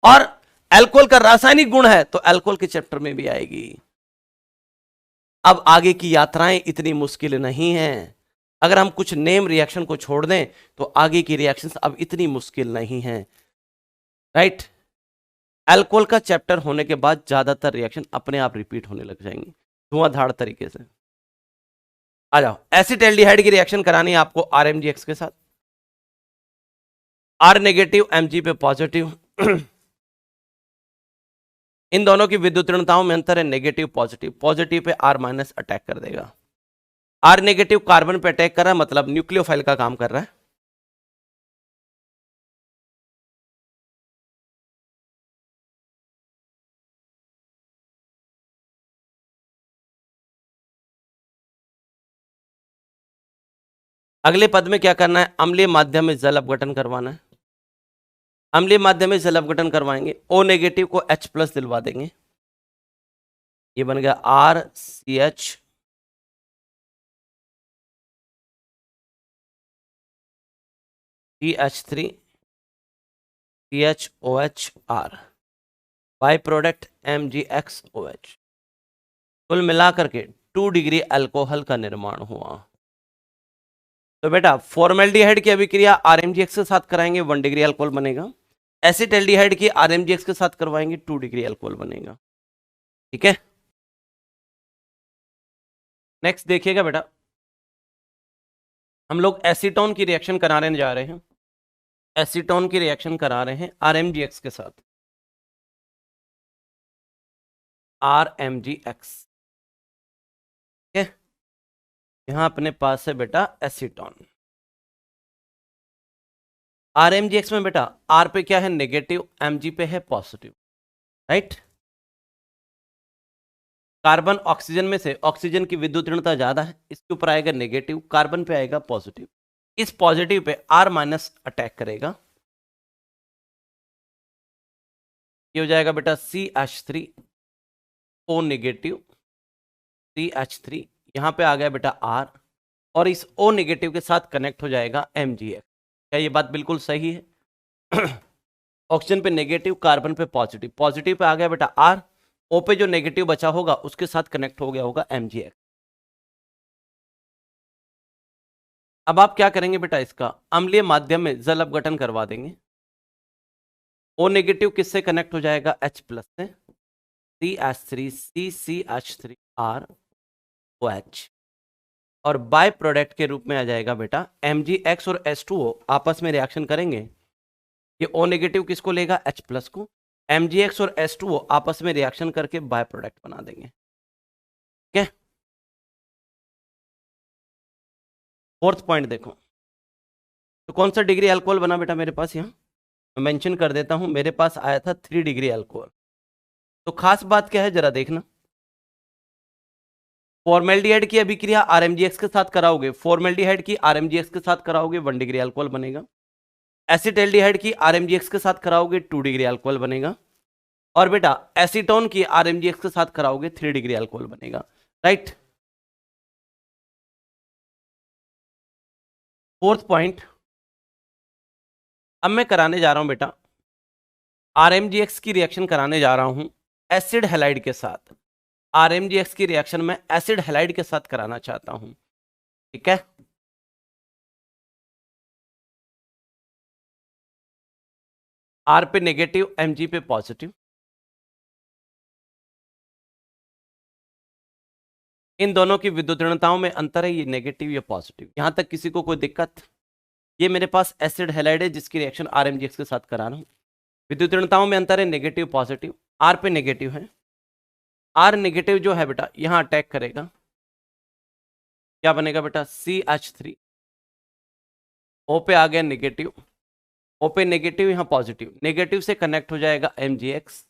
और अल्कोहल का रासायनिक गुण है तो अल्कोहल के चैप्टर में भी आएगी। अब आगे की यात्राएं इतनी मुश्किल नहीं है। अगर हम कुछ नेम रिएक्शन को छोड़ दें तो आगे की रिएक्शंस अब इतनी मुश्किल नहीं है, राइट? अल्कोहल का चैप्टर होने के बाद ज्यादातर रिएक्शन अपने आप रिपीट होने लग जाएंगी धुआंधार तरीके से। आ जाओ, एसिड एल्डिहाइड की रिएक्शन करानी है आपको आरएमजीएक्स के साथ। आर नेगेटिव एमजी पे पॉजिटिव। इन दोनों की विद्युत ऋणताओं में अंतर है, negative positive. Positive pay are minus attack कर देगा। आर नेगेटिव कार्बन पे अटैक कर रहा है, मतलब न्यूक्लियोफाइल का काम कर रहा है। अगले पद में क्या करना है? अम्लीय माध्यम में जल अपघटन करवाना है। अम्लीय माध्यम में जल अपघटन करवाएंगे, ओ नेगेटिव को H प्लस दिलवा देंगे। ये बन गया RCH CH3 CHOHR, by product MgXOH। कुल मिलाकर के 2 डिग्री अल्कोहल का निर्माण हुआ। तो बेटा फॉर्मएल्डिहाइड की अभिक्रिया आरएमजीएक्स के साथ कराएंगे, 1 डिग्री अल्कोहल बनेगा। एसिड एल्डिहाइड की आरएमजीएक्स के साथ करवाएंगे, 2 डिग्री अल्कोहल बनेगा। ठीक है, नेक्स्ट देखिएगा बेटा, हम लोग एसीटोन की रिएक्शन कराने जा रहे हैं। एसीटोन की रिएक्शन करा रहे हैं आरएमजीएक्स के साथ, आरएमजीएक्स। ठीक है, यहां अपने पास है बेटा एसीटोन। आरएमजीएक्स में बेटा आर पे क्या है? नेगेटिव, एमजी पे है पॉजिटिव, राइट? कार्बन ऑक्सीजन में से ऑक्सीजन की विद्युत ऋणता ज्यादा है, इसके ऊपर आएगा नेगेटिव, कार्बन पे आएगा पॉजिटिव। इस positive pay are minus attack करेगा, ये हो जाएगा बेटा CH3 O नेगेटिव, CH3, यहां पे आ गया बेटा R, और इस O नेगेटिव के साथ कनेक्ट हो जाएगा MgX। क्या ये बात बिल्कुल सही है? ऑक्सीजन पे नेगेटिव, कार्बन पे पॉजिटिव, पॉजिटिव पे आ गया बेटा R, O पे जो नेगेटिव बचा होगा उसके साथ कनेक्ट हो गया होगा MgX। अब आप क्या करेंगे बेटा? इसका अम्लीय माध्यम में जल अपघटन करवा देंगे। O नेगेटिव किससे कनेक्ट हो जाएगा? H प्लस से, CH3 CCH3R OH। और बाय प्रोडक्ट के रूप में आ जाएगा बेटा MgX और H2O आपस में रिएक्शन करेंगे, ये O नेगेटिव किसको लेगा, H प्लस को, MgX और H2O आपस में रिएक्शन करके बाय प्रोडक्ट बना देंगे। ठीक है, फोर्थ पॉइंट देखो, तो कौन सा डिग्री अल्कोहल बना बेटा मेरे पास, यहाँ मेंशन कर देता हूं, मेरे पास आया था 3 डिग्री अल्कोहल। तो खास बात क्या है जरा देखना, फॉर्मेल्डिहाइड की अभिक्रिया RMgX के साथ कराओगे, फॉर्मेल्डिहाइड की RMgX के साथ कराओगे 1 डिग्री अल्कोहल बनेगा, एसिटाल्डिहाइड की RMgX के साथ कराओगे 2 डिग्री अल्कोहल बनेगा, और बेटा एसीटोन की RMgX के साथ कराओगे 3 डिग्री अल्कोहल बनेगा। राइट, फोर्थ पॉइंट, अब मैं कराने जा रहा हूं बेटा RMgX की रिएक्शन कराने जा रहा हूं एसिड हैलाइड के साथ, RMgX की रिएक्शन में एसिड हैलाइड के साथ कराना चाहता हूं। ठीक है, R पे नेगेटिव, Mg पे पॉजिटिव, इन दोनों की विद्युत ऋणताओं में अंतर है, ये नेगेटिव ये पॉजिटिव, यहां तक किसी को कोई दिक्कत। ये मेरे पास एसिड हैलाइड है जिसकी रिएक्शन RMgX के साथ करा रहा हूं, विद्युत ऋणताओं में अंतर है नेगेटिव पॉजिटिव, R पे नेगेटिव है, R नेगेटिव जो है बेटा यहां अटैक करेगा, क्या बनेगा बेटा CH3, O पे आ गया नेगेटिव, O पे नेगेटिव यहां पॉजिटिव, नेगेटिव से कनेक्ट हो जाएगा MgX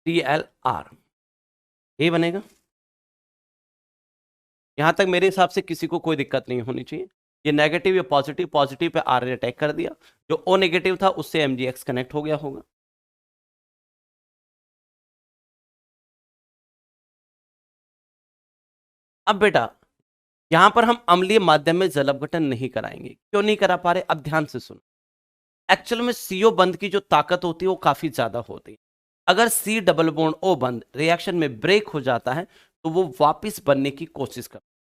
ClR, ये बनेगा। यहां तक मेरे हिसाब से किसी को कोई दिक्कत नहीं होनी चाहिए, ये नेगेटिव या पॉजिटिव, पॉजिटिव पे R ने अटैक कर दिया, जो O नेगेटिव था उससे MgX कनेक्ट हो गया होगा। अब बेटा यहां पर हम अम्लीय माध्यम में जल अपघटन नहीं कराएंगे, क्यों नहीं करा पा रहे, अब ध्यान से सुनो। एक्चुअल में CO बंद की जो ताकत होती है वो काफी ज्यादा होती है, अगर C डबल बॉन्ड O बंद रिएक्शन में ब्रेक हो जाता है तो वो वापस बनने की कोशिश करता है,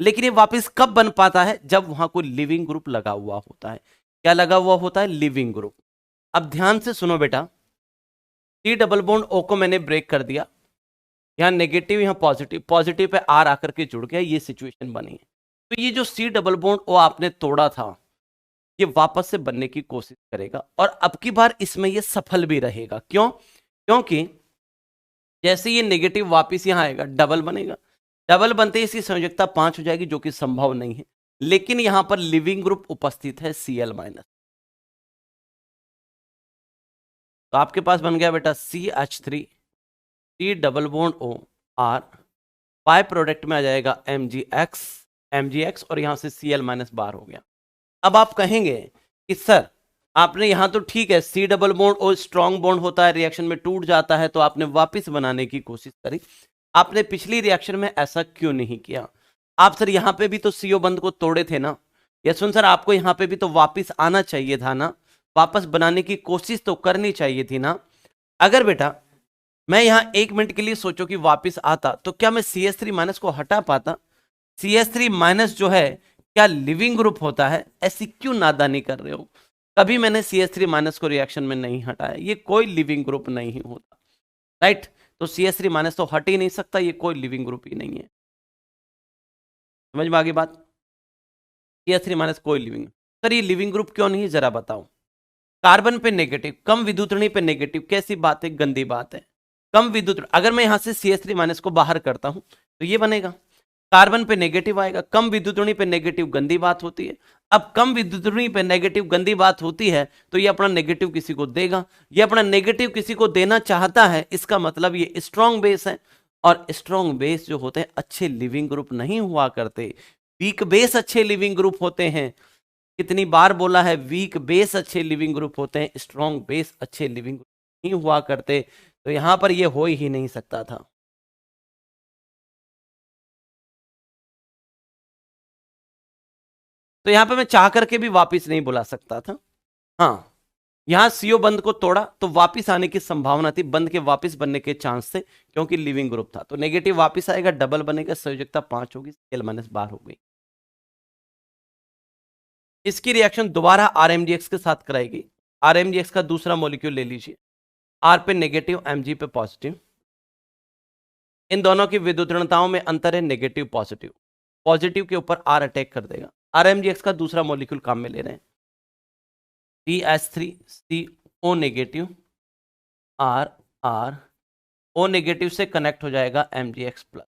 लेकिन ये वापस कब बन पाता है, जब वहां कोई लिविंग ग्रुप लगा हुआ होता है। क्या लगा हुआ होता है, लिविंग ग्रुप। अब ध्यान से सुनो बेटा, C डबल बॉन्ड O को मैंने ब्रेक कर दिया, यहाँ नेगेटिव यहाँ पॉजिटिव, पॉजिटिव पे R आकर के जुड़ गया, ये सिचुएशन बनी है। तो ये जो C डबल बॉन्ड O आपने तोड़ा था ये वापस से बनने की कोशिश करेगा, और अब की बार इसमें ये सफल भी रहेगा। क्यों, क्योंकि जैसे ये नेगेटिव वापस यहां आएगा डबल बनेगा, डबल बनते ही इसकी संयोजकता 5 हो जाएगी जो कि संभव नहीं है, लेकिन यहां पर लिविंग ग्रुप उपस्थित है Cl-। तो आपके पास बन गया बेटा CH3 C double bond O R, by product में आ जाएगा MgX और यहां से Cl- बार हो गया। अब आप कहेंगे कि सर आपने यहां तो ठीक है C double bond O strong bond होता है, रिएक्शन में टूट जाता है, तो आपने वापस बनाने की कोशिश करी, आपने पिछली रिएक्शन में ऐसा क्यों नहीं किया। आप सर यहां पे भी तो CO बंद को तोड़े थे ना, यशवंत सर आपको यहां पे भी तो वापस आना चाहिए था ना, वापस बनाने की कोशिश तो करनी चाहिए थी ना। अगर बेटा मैं यहां 1 मिनट के लिए सोचो कि वापस आता तो क्या मैं CH3- को हटा पाता। CH3- जो है क्या लिविंग ग्रुप होता है, ऐसी क्यों नादानी कर रहे हो। कभी मैंने CH3- को रिएक्शन में नहीं हटाया, ये कोई लिविंग ग्रुप नहीं होता। राइट, तो CH3- तो हट ही नहीं सकता, ये कोई लिविंग ग्रुप ही नहीं है। समझ में आ गई बात, CH3- कोई लिविंग। सर ये लिविंग ग्रुप क्यों नहीं, जरा बताओ। कार्बन पे नेगेटिव, कम विद्युतणी पे नेगेटिव, कैसी बात है, गंदी बात है। कम विद्युत, अगर मैं यहां से CH3- को बाहर करता हूं तो ये बनेगा, कार्बन पे नेगेटिव आएगा, कम विद्युतणी पे नेगेटिव गंदी बात होती है। अब कम विद्युतणी पे नेगेटिव गंदी बात होती है तो ये अपना नेगेटिव किसी को देगा, ये अपना नेगेटिव किसी को देना चाहता है, इसका मतलब ये स्ट्रॉन्ग बेस है, और स्ट्रॉन्ग बेस जो होते हैं अच्छे लिविंग ग्रुप नहीं हुआ करते, वीक बेस अच्छे लिविंग ग्रुप होते हैं। कितनी बार बोला है, वीक बेस अच्छे लिविंग ग्रुप होते हैं, स्ट्रॉन्ग बेस अच्छे लिविंग ग्रुप नहीं हुआ करते। तो यहां पर ये हो ही नहीं सकता था। तो यहां पे मैं चाह करके भी वापस नहीं बुला सकता था। हाँ, यहां CO बंद को तोड़ा तो वापस आने की संभावना थी, बंद के वापस बनने के चांस थे, क्योंकि लिविंग ग्रुप था। तो नेगेटिव वापस आएगा, डबल बनेगा, संयोजकता 5 होगी, Cl- बार हो गई। इसकी रिएक्शन दोबारा RMgX के साथ कराएगी। RMgX का दूसरा मॉलिक्यूल ले लीजिए, R पे नेगेटिव, Mg पे पॉजिटिव, इन दोनों की विद्युत ऋणताओं में अंतर है नेगेटिव पॉजिटिव। पॉजिटिव के ऊपर आर अटैक कर देगा। RMgx का दूसरा मॉलिक्यूल काम में ले रहे हैं, CH3CO negative, R R O negative से कनेक्ट हो जाएगा MgX प्लस।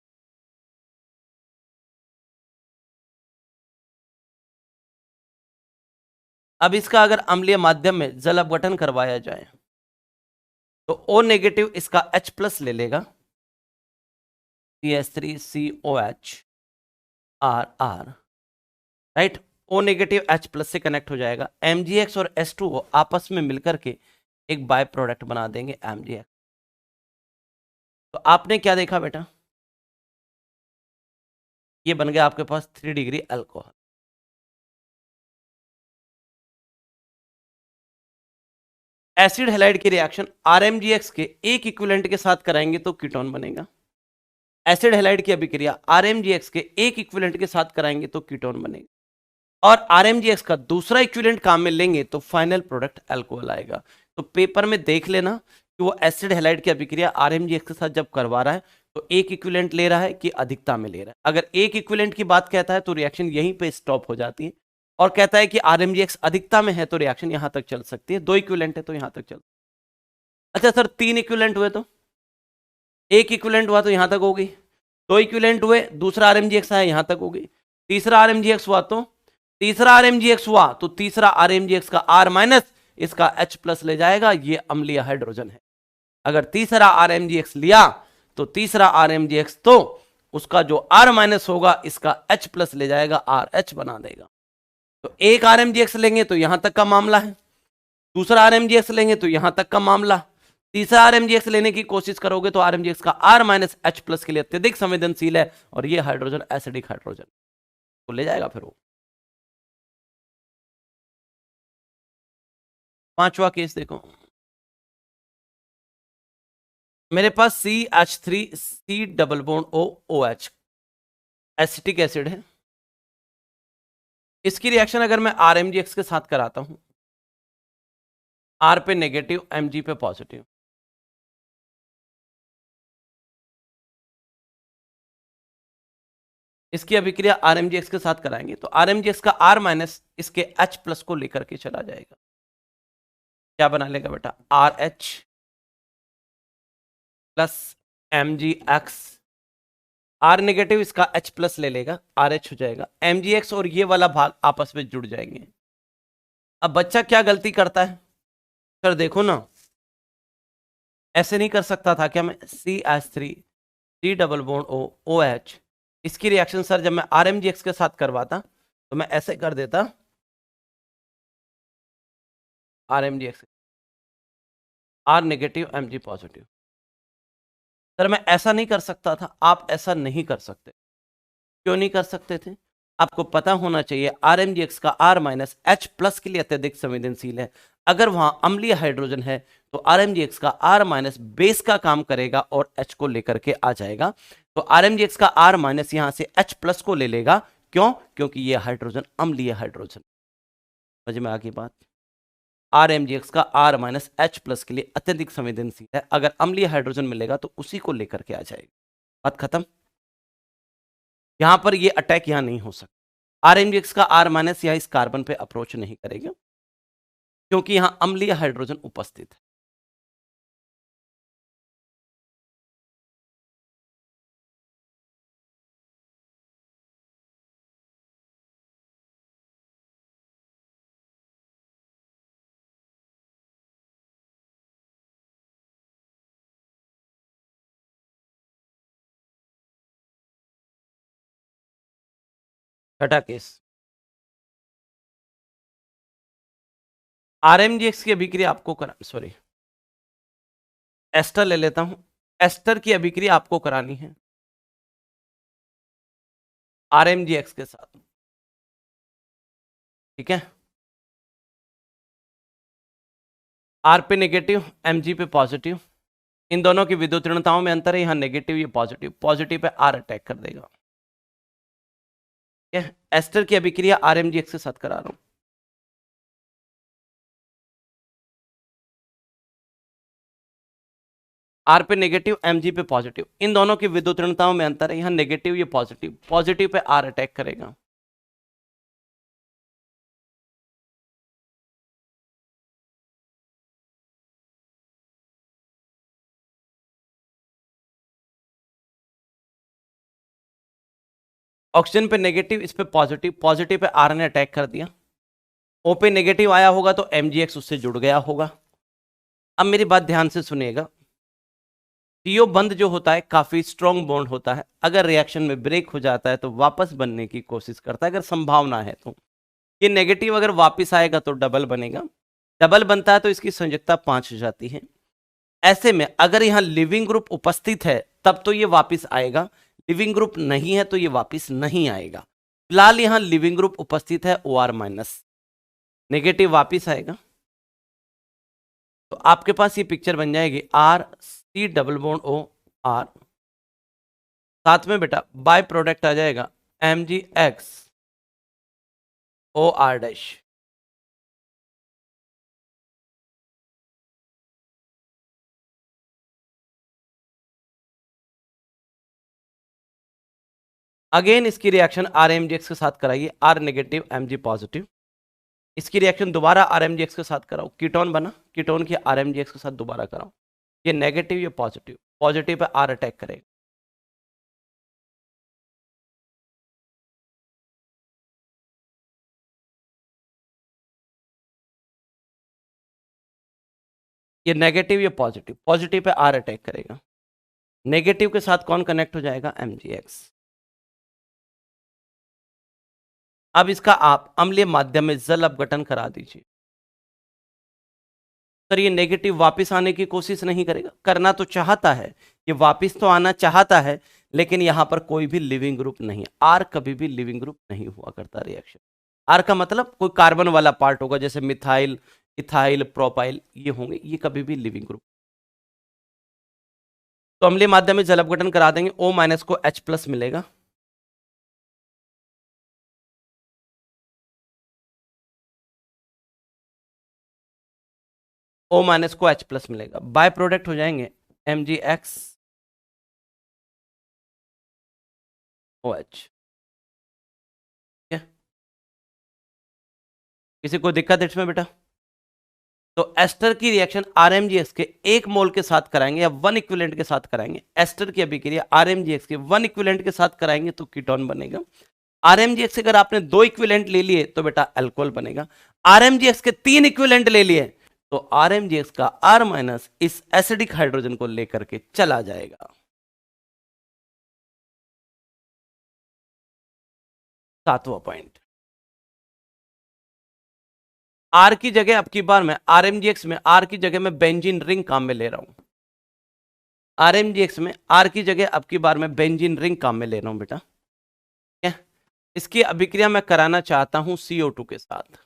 अब इसका अगर अम्लीय माध्यम में जल अपघटन करवाया जाए तो O नेगेटिव इसका H प्लस ले लेगा, CH3COH RR, right. O negative H plus से कनेक्ट हो जाएगा। MgX और H2O आपस में मिलकर के एक बाय प्रोडक्ट बना देंगे MgX। तो आपने क्या देखा बेटा, ये बन गया आपके पास 3 डिग्री अल्कोहल। एसिड हैलाइड की रिएक्शन RMgX के एक इक्विवेलेंट के साथ कराएंगे तो कीटोन बनेगा। एसिड हैलाइड की अभिक्रिया RMgX के एक इक्विवेलेंट के साथ कराएंगे तो कीटोन बनेगा। और RMgX का दूसरा इक्विवेलेंट काम में लेंगे तो फाइनल प्रोडक्ट अल्कोहल आएगा। तो पेपर में देख लेना कि वो एसिड हैलाइड की अभिक्रिया RMgX के साथ जब करवा रहा है तो एक इक्विवेलेंट ले रहा है कि अधिकता में ले रहा है। अगर एक इक्विवेलेंट की बात कहता है तो रिएक्शन यहीं पे स्टॉप हो जाती है, और कहता है कि RMgX अधिकता में है तो रिएक्शन यहां तक चल सकती है। 2 इक्विवेलेंट है तो यहां तक चल। अच्छा सर 3 इक्विवेलेंट हुए तो, एक इक्विवेलेंट हुआ तो यहां तक हो गई, 2 इक्विवेलेंट हुए, दूसरा RMgX आया यहां तक हो गई, तीसरा RMgX हुआ तो तीसरा RMgX हुआ तो तीसरा RMgX का R माइनस इसका H प्लस ले जाएगा, ये अम्लीय हाइड्रोजन है। अगर तीसरा RMgX लिया तो तीसरा RMgX तो उसका जो R माइनस होगा इसका H प्लस ले जाएगा, RH बना देगा। तो एक RMgX लेंगे तो यहां तक का मामला है, दूसरा RMgX लेंगे तो यहां तक का मामला, तीसरा RMgX लेने की कोशिश करोगे तो RMgX का R माइनस H प्लस के लिए अत्यधिक संवेदनशील है, और ये हाइड्रोजन एसिडिक हाइड्रोजन को ले जाएगा। फिर वो 5वां केस देखो, मेरे पास CH3C double bond OH acetic acid है। इसकी रिएक्शन अगर मैं RMgX के साथ कराता हूं, R पे नेगेटिव, Mg पे पॉजिटिव, इसकी अभिक्रिया RMgX के साथ कराएंगे तो RMgX का R माइनस इसके H प्लस को लेकर के चला जाएगा। क्या बना लेगा बेटा, RH plus MgX, R negative इसका H प्लस ले लेगा, RH हो जाएगा, MgX और ये वाला भाग आपस में जुड़ जाएंगे। अब बच्चा क्या गलती करता है, सर देखो ना ऐसे नहीं कर सकता था क्या मैं, CH3C डबल बॉन्ड OH, इसकी रिएक्शन सर जब मैं RMgX के साथ करवाता तो मैं ऐसे कर देता, RMgX R negative Mg positive. Sir मैं ऐसा नहीं कर सकता था, आप ऐसा नहीं कर सकते। क्यों नहीं कर सकते थे, आपको पता होना चाहिए RMgX का R माइनस H प्लस के लिए अत्यधिक संवेदनशील है। अगर वहां अम्लीय हाइड्रोजन है तो RMgX का R माइनस बेस का काम करेगा और H को लेकर के आ जाएगा। तो RMgX का R माइनस यहां से H प्लस को ले लेगा, क्यों, क्योंकि यह हाइड्रोजन अम्लीय हाइड्रोजन। समझ में आ गई बात। RMgX का R माइनस H प्लस के लिए अत्यधिक संवेदनशील है, अगर अम्लीय हाइड्रोजन मिलेगा तो उसी को लेकर के आ जाएगा। बात खत्म। यहां पर ये अटैक यहां नहीं हो सकता, RMgX का R माइनस यहां इस कार्बन पे अप्रोच नहीं करेगा क्योंकि यहां अम्लीय हाइड्रोजन उपस्थित है। छठा केस, RMgX की अभिक्रिया आपको सॉरी एस्टर ले लेता हूं, एस्टर की अभिक्रिया आपको करानी है RMgX के साथ, ठीक है। R पे नेगेटिव, Mg पे पॉजिटिव, इन दोनों की विद्युत ऋणताओं में अंतर है, यहां नेगेटिव ये positive, positive pay R attack कर देगा, ठीक है। एस्टर की अभिक्रिया RMgX के साथ करा रहा हूं, आर पे नेगेटिव, एमजी पे पॉजिटिव, इन दोनों की विद्युत ऋणताओं में अंतर है, यहाँ नेगेटिव ये positive, positive pay are attack करेगा। ऑक्सीजन पे नेगेटिव, इस पे पॉजिटिव, पॉजिटिव पे आर ने अटैक कर दिया। ओ पे नेगेटिव आया होगा तो एमजीएक्स उससे जुड़ गया होगा। अब मेरी बात ध्यान से सुनिएगा, टीओ बंद जो होता है काफी स्ट्रॉन्ग बॉन्ड होता है, अगर रिएक्शन में ब्रेक हो जाता है तो वापस बनने की कोशिश करता है, अगर संभावना है तो। ये नेगेटिव अगर वापस आएगा तो डबल बनेगा, डबल बनता है तो इसकी संयोजकता 5 हो जाती है। ऐसे में अगर यहां लिविंग ग्रुप उपस्थित है तब तो ये वापस आएगा, लिविंग ग्रुप नहीं है तो ये वापस नहीं आएगा। फिलहाल यहां लिविंग ग्रुप उपस्थित है, ओ आर माइनस, नेगेटिव वापस आएगा, तो आपके पास ये पिक्चर बन जाएगी R C double bond O R, साथ में बेटा बाय प्रोडक्ट आ जाएगा M G X O R dash. Again इसकी reaction R M G X के साथ कराइए, R negative M G positive, इसकी रिएक्शन दोबारा आर एम जी एक्स के साथ कराओ, कीटोन बना, कीटोन की आर एम जी एक्स के साथ दोबारा कराओ, ये नेगेटिव ये positive, positive pay are attack करेगा। ये नेगेटिव ये positive, positive pay are attack करेगा, नेगेटिव के साथ कौन कनेक्ट हो जाएगा, एम जी एक्स। अब इसका आप अम्लीय माध्यम में जल अपघटन करा दीजिए। सर ये नेगेटिव वापस आने की कोशिश नहीं करेगा, करना तो चाहता है, ये वापस तो आना चाहता है, लेकिन यहां पर कोई भी लिविंग ग्रुप नहीं है, आर कभी भी लिविंग ग्रुप नहीं हुआ करता रिएक्शन। आर का मतलब कोई कार्बन वाला पार्ट होगा, जैसे मिथाइल, इथाइल, प्रोपाइल, ये होंगे, ये कभी भी लिविंग ग्रुप। तो अम्लीय माध्यम में जल अपघटन करा देंगे, ओ माइनस को एच प्लस मिलेगा, ओ माइनस को एच प्लस मिलेगा, बाय प्रोडक्ट हो जाएंगे M G X O H. किसी को दिक्कत है इसमें बेटा? तो एस्टर की रिएक्शन आरएमजीएक्स के 1 मोल के साथ कराएंगे या 1 इक्विवेलेंट के साथ कराएंगे, एस्टर की अभिक्रिया आरएमजीएक्स के 1 इक्विवेलेंट के साथ कराएंगे तो कीटोन बनेगा। आरएमजीएक्स अगर आपने 2 इक्विवेलेंट ले लिए तो बेटा अल्कोहल बनेगा। आरएमजीएक्स के 3 इक्विवेलेंट ले लिए तो आरएमजीएक्स का आर माइनस इस एसिडिक हाइड्रोजन को लेकर के चला जाएगा। 7वां पॉइंट, आर की जगह अब की बार मैं आरएमजीएक्स में आर की जगह मैं बेंजीन रिंग काम में ले रहा हूं, आरएमजीएक्स में आर की जगह अब की बार मैं बेंजीन रिंग काम में ले रहा हूं बेटा। ठीक है, इसकी अभिक्रिया मैं कराना चाहता हूं CO2 के साथ,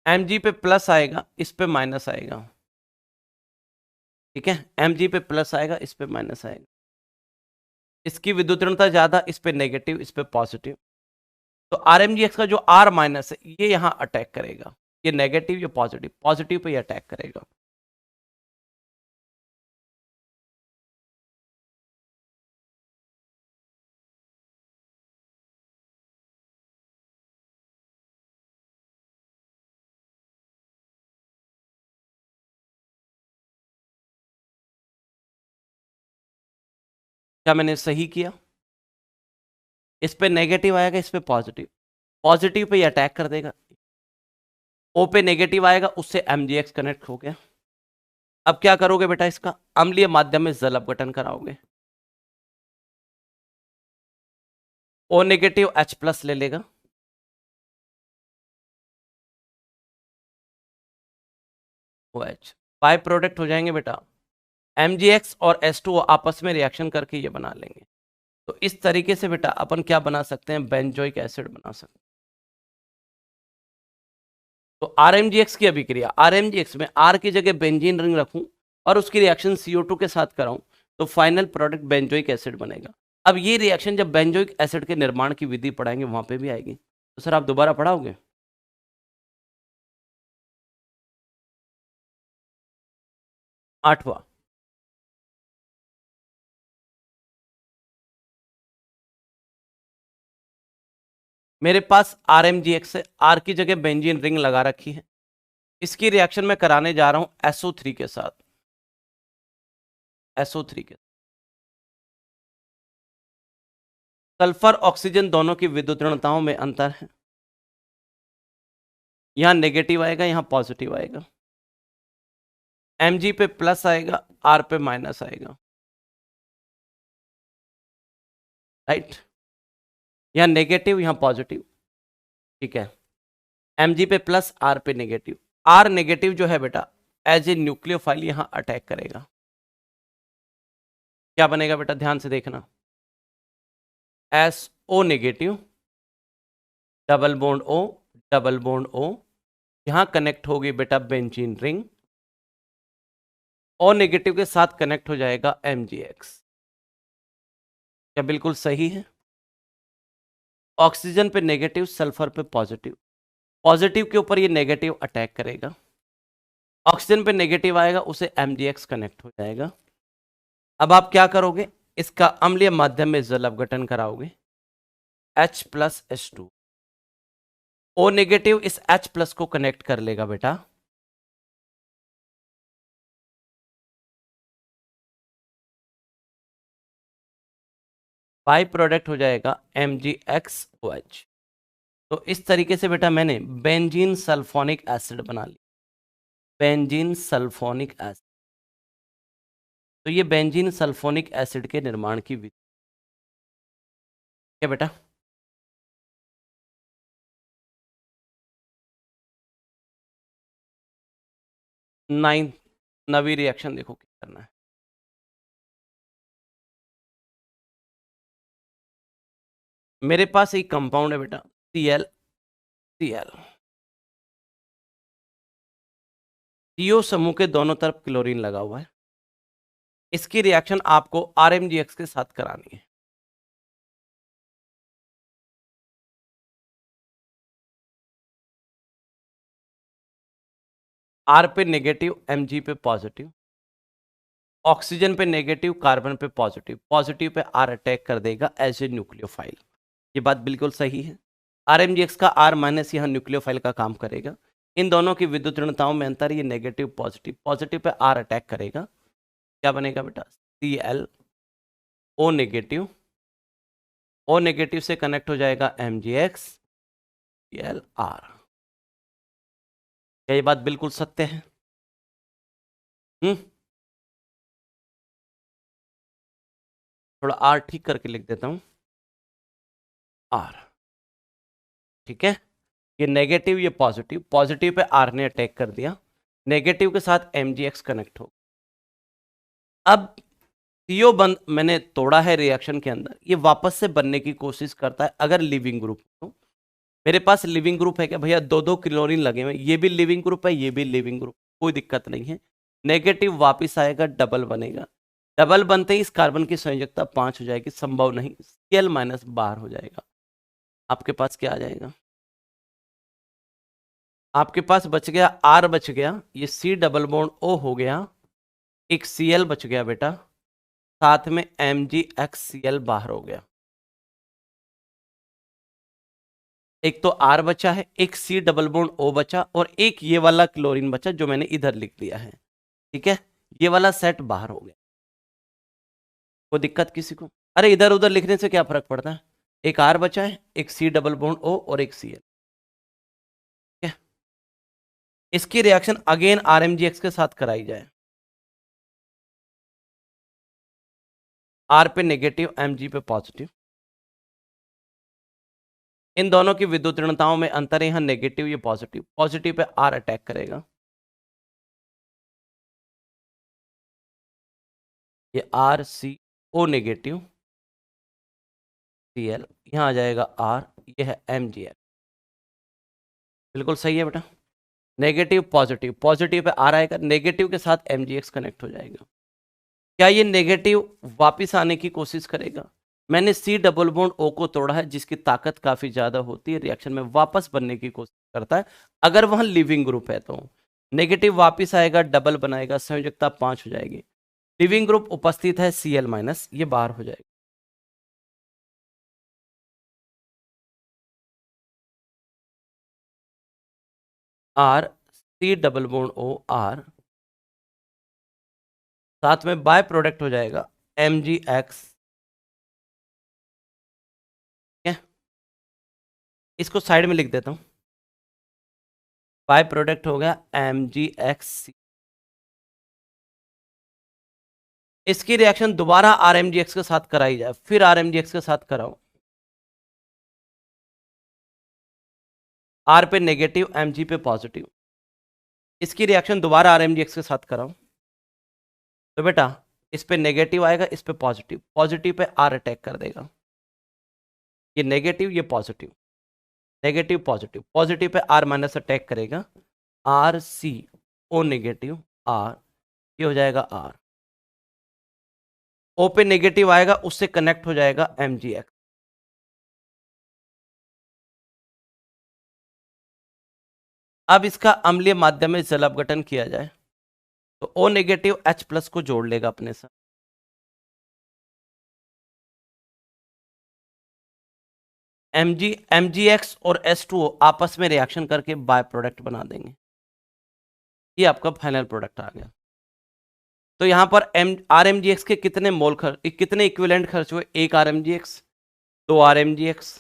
Mg पे प्लस आएगा, इस पे माइनस आएगा। ठीक है, Mg पे प्लस आएगा, इस पे माइनस आएगा, इसकी विद्युत ऋणता ज्यादा, इस पे नेगेटिव, इस पे पॉजिटिव। तो आरएमजीएक्स का जो आर माइनस है ये यहां अटैक करेगा, ये नेगेटिव ये पॉजिटिव, पॉजिटिव पे ये अटैक करेगा। क्या मैंने सही किया? इस पे नेगेटिव आएगा, इस पे पॉजिटिव, पॉजिटिव पे ये अटैक कर देगा, ओ पे नेगेटिव आएगा, उससे एमजीएक्स कनेक्ट हो गया। अब क्या करोगे बेटा, इसका अम्लीय माध्यम में जल अपघटन कराओगे, ओ नेगेटिव एच प्लस ले लेगा, ओ एच, बाय प्रोडक्ट हो जाएंगे बेटा एमजीएक्स और H2O आपस में रिएक्शन करके ये बना लेंगे। तो इस तरीके से बेटा अपन क्या बना सकते हैं, बेंजोइक एसिड बना सकते हैं। तो आरएमजीएक्स की अभिक्रिया, आरएमजीएक्स में आर की जगह बेंजीन रिंग रखूं और उसकी रिएक्शन CO2 के साथ कराऊं तो फाइनल प्रोडक्ट बेंजोइक एसिड बनेगा। अब ये रिएक्शन जब बेंजोइक एसिड के निर्माण की विधि पढ़ाएंगे वहां पे भी आएगी, तो सर आप दोबारा पढ़ाओगे? 8वां। मेरे पास RMGX है, R की जगह बेंजीन रिंग लगा रखी है। इसकी रिएक्शन मैं कराने जा रहा हूं SO3 के साथ, SO3 के। सल्फर ऑक्सीजन दोनों की विद्युत ऋणताओं में अंतर है। यहां नेगेटिव आएगा, यहां पॉजिटिव आएगा। Mg पे प्लस आएगा, R पे माइनस आएगा, राइट। यहां नेगेटिव, यहां पॉजिटिव, ठीक है। Mg पे प्लस, R पे नेगेटिव। R नेगेटिव जो है बेटा एज ए न्यूक्लियोफाइल यहां अटैक करेगा। क्या बनेगा बेटा, ध्यान से देखना। SO negative, double bond O, double bond O, यहां कनेक्ट होगी बेटा बेंजीन रिंग। O नेगेटिव के साथ कनेक्ट हो जाएगा MgX। क्या बिल्कुल सही है? ऑक्सीजन पे नेगेटिव, सल्फर पे पॉजिटिव। पॉजिटिव के ऊपर ये नेगेटिव अटैक करेगा। ऑक्सीजन पे नेगेटिव आएगा, उसे MgX कनेक्ट हो जाएगा। अब आप क्या करोगे, इसका अम्लीय माध्यम में जल अपघटन कराओगे, H plus H2। O negative इस H प्लस को कनेक्ट कर लेगा बेटा, बाई प्रोडक्ट हो जाएगा MgXOH। तो इस तरीके से बेटा मैंने बेंजीन सल्फोनिक एसिड बना लिया, बेंजीन सल्फोनिक एसिड। तो ये बेंजीन सल्फोनिक एसिड के निर्माण की विधि क्या बेटा? नाइन्थ, नवी रिएक्शन देखो क्या करना है। मेरे पास एक कंपाउंड है बेटा Cl Cl। CO समूह के दोनों तरफ क्लोरीन लगा हुआ है। इसकी रिएक्शन आपको RMGX के साथ करानी है। R पे नेगेटिव, Mg पे पॉजिटिव। ऑक्सीजन पे नेगेटिव, कार्बन पे positive. Positive pay R attack कर देगा एज ए न्यूक्लियोफाइल। ये बात बिल्कुल सही है। RMGX का R माइनस यहाँ न्यूक्लियोफाइल का काम करेगा। इन दोनों की विद्युत ऋणताओं में अंतर, ये negative positive. Positive pay R attack करेगा, क्या बनेगा बेटा, Cl O negative. O negative से कनेक्ट हो जाएगा MgX, Cl R। क्या ये बात बिल्कुल सत्य है? थोड़ा R ठीक करके लिख देता हूं, R, ठीक है। ये नेगेटिव, ये पॉजिटिव। पॉजिटिव पे R ने अटैक कर दिया, नेगेटिव के साथ MgX कनेक्ट हो। अब CO बंद मैंने तोड़ा है रिएक्शन के अंदर, ये वापस से बनने की कोशिश करता है अगर लिविंग ग्रुप तो। मेरे पास लिविंग ग्रुप है क्या भैया, दो दो क्लोरीन लगे हुए, ये भी लिविंग ग्रुप है, ये भी लिविंग ग्रुप, कोई दिक्कत नहीं है। नेगेटिव वापस आएगा, डबल बनेगा। डबल बनते ही इस कार्बन की संयोजकता 5 हो जाएगी, संभव नहीं, Cl माइनस बाहर हो जाएगा। आपके पास क्या आ जाएगा, आपके पास बच गया R बच गया, ये C डबल बॉन्ड O हो गया, एक Cl बच गया बेटा, साथ में MgXCl बाहर हो गया। एक तो R बचा है, एक C डबल बॉन्ड O बचा, और एक ये वाला क्लोरीन बचा जो मैंने इधर लिख दिया है, ठीक है। ये वाला सेट बाहर हो गया। कोई दिक्कत किसी को? अरे इधर उधर लिखने से क्या फर्क पड़ता है, एक R बचा है, एक C डबल बॉन्ड O और एक Cl, ठीक है। इसकी रिएक्शन अगेन RMGX के साथ कराई जाए, R पे नेगेटिव, Mg पे पॉजिटिव। इन दोनों की विद्युत ऋणताओं में अंतर है, यहां नेगेटिव, ये positive. Positive pay R attack करेगा, ये RCO नेगेटिव, Cl, यहां आ जाएगा R, ये है MgX। बिल्कुल सही है बेटा। Negative positive, positive pay R आएगा, नेगेटिव के साथ MgX कनेक्ट हो जाएगा। क्या ये नेगेटिव वापिस आने की कोशिश करेगा? मैंने C डबल बॉन्ड O को तोड़ा है, जिसकी ताकत काफी ज्यादा होती है, रिएक्शन में वापस बनने की कोशिश करता है अगर वहां लिविंग ग्रुप है तो। नेगेटिव वापिस आएगा, डबल बनाएगा, संयोजकता 5 हो जाएगी। लिविंग ग्रुप उपस्थित है Cl माइनस, ये बाहर हो जाएगा। R C double bond O R, साथ में बाय प्रोडक्ट हो जाएगा MgX। इसको साइड में लिख देता हूं, बाय प्रोडक्ट हो गया MgX। इसकी रिएक्शन दोबारा RMgX के साथ कराई जाए, फिर RMgX के साथ कराओ। R पे नेगेटिव, Mg पे पॉजिटिव। इसकी रिएक्शन दोबारा RMgX के साथ कराओ। तो बेटा इस पे नेगेटिव आएगा, इस पे positive, positive pay R attack कर देगा। ये नेगेटिव, ये positive, negative positive, positive pay R minus attack करेगा, RCO नेगेटिव R, ये हो जाएगा R। O पे नेगेटिव आएगा, उससे कनेक्ट हो जाएगा MgX। अब इसका अम्लीय माध्यम में जल अपघटन किया जाए तो O नेगेटिव H प्लस को जोड़ लेगा अपने साथ। MgX और H2O आपस में रिएक्शन करके बाय प्रोडक्ट बना देंगे। ये आपका फाइनल प्रोडक्ट आ गया। तो यहां पर RMgX के कितने मोल खर्च, कितने इक्विवेलेंट खर्च हुए? 1 RMgX, 2 RMgX,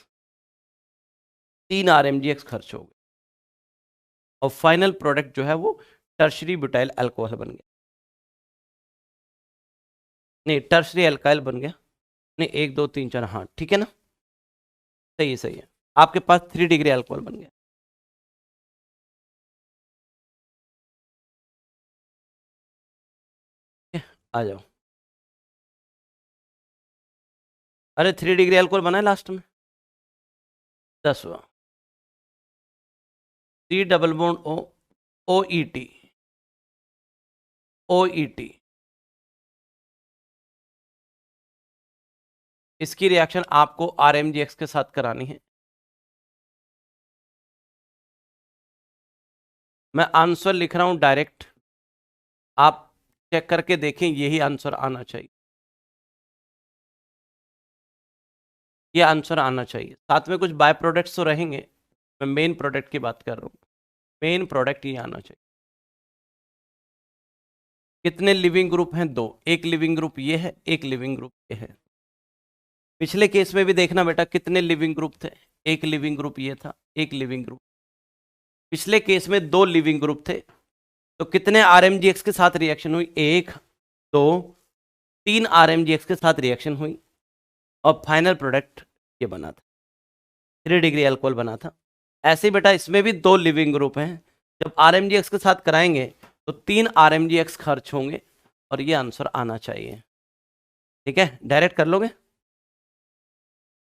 3 RMgX खर्च हो गए, और फाइनल प्रोडक्ट जो है वो टर्शरी ब्यूटाइल अल्कोहल बन गया। नहीं, टर्शरी अल्काइल बन गया। नहीं, 1 2 3 4, हाँ ठीक है ना, सही है सही है। आपके पास 3 डिग्री अल्कोहल बन गया। आ जाओ। अरे 3 डिग्री अल्कोहल बना है लास्ट में, 10वां C double bond O, OET, OET। इसकी रिएक्शन आपको RMgX के साथ करानी है। मैं आंसर लिख रहा हूं डायरेक्ट, आप चेक करके देखें, यही आंसर आना चाहिए, ये आंसर आना चाहिए। साथ में कुछ बाय प्रोडक्ट्स तो रहेंगे, मैं मेन प्रोडक्ट की बात कर रहा हूं, मेन प्रोडक्ट ये आना चाहिए। कितने लिविंग ग्रुप हैं? 2। एक लिविंग ग्रुप ये है, एक लिविंग ग्रुप ये है। पिछले केस में भी देखना बेटा, कितने लिविंग ग्रुप थे? एक लिविंग ग्रुप ये था, एक लिविंग ग्रुप। पिछले केस में 2 लिविंग ग्रुप थे, तो कितने RMgX के साथ रिएक्शन हुई? 1 2 3 RMgX के साथ रिएक्शन हुई, और फाइनल प्रोडक्ट ये बना था, 3 डिग्री अल्कोहल बना था। ऐसे ही बेटा इसमें भी 2 लिविंग ग्रुप हैं, जब RMgX के साथ कराएंगे तो 3 RMgX खर्च होंगे, और ये आंसर आना चाहिए। ठीक है, डायरेक्ट कर लोगे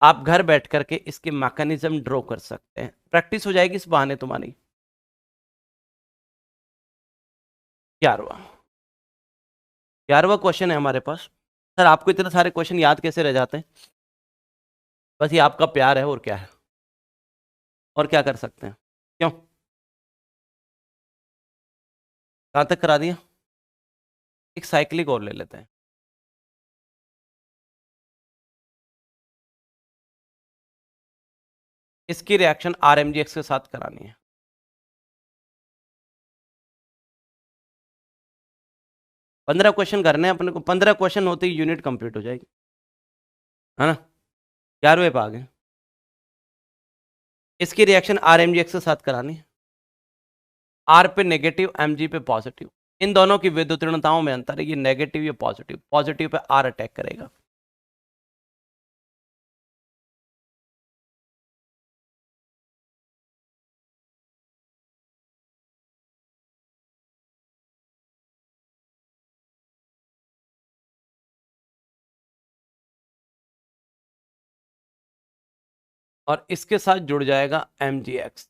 आप, घर बैठ करके इसके मैकेनिज्म ड्रॉ कर सकते हैं, प्रैक्टिस हो जाएगी इस बहाने तुम्हारी। 11वां क्वेश्चन है हमारे पास। सर आपको इतने सारे क्वेश्चन याद कैसे रह जाते हैं? बस ये आपका प्यार है, और क्या है, और क्या कर सकते हैं? क्यों, कहां तक करा दिया? एक साइक्लिक और ले लेते हैं। इसकी रिएक्शन RMgX के साथ करानी है। पंद्रह क्वेश्चन करने हैं अपने को, 15 क्वेश्चन होते ही यूनिट कंप्लीट हो जाएगी, है ना? 11वें पे आ गए। इसकी रिएक्शन RMgX के साथ करानी है। R पे नेगेटिव, Mg पे पॉजिटिव। इन दोनों की विद्युत ऋणताओं में अंतर है, ये नेगेटिव ये positive, positive pay R attack करेगा। और इसके साथ जुड़ जाएगा MgX।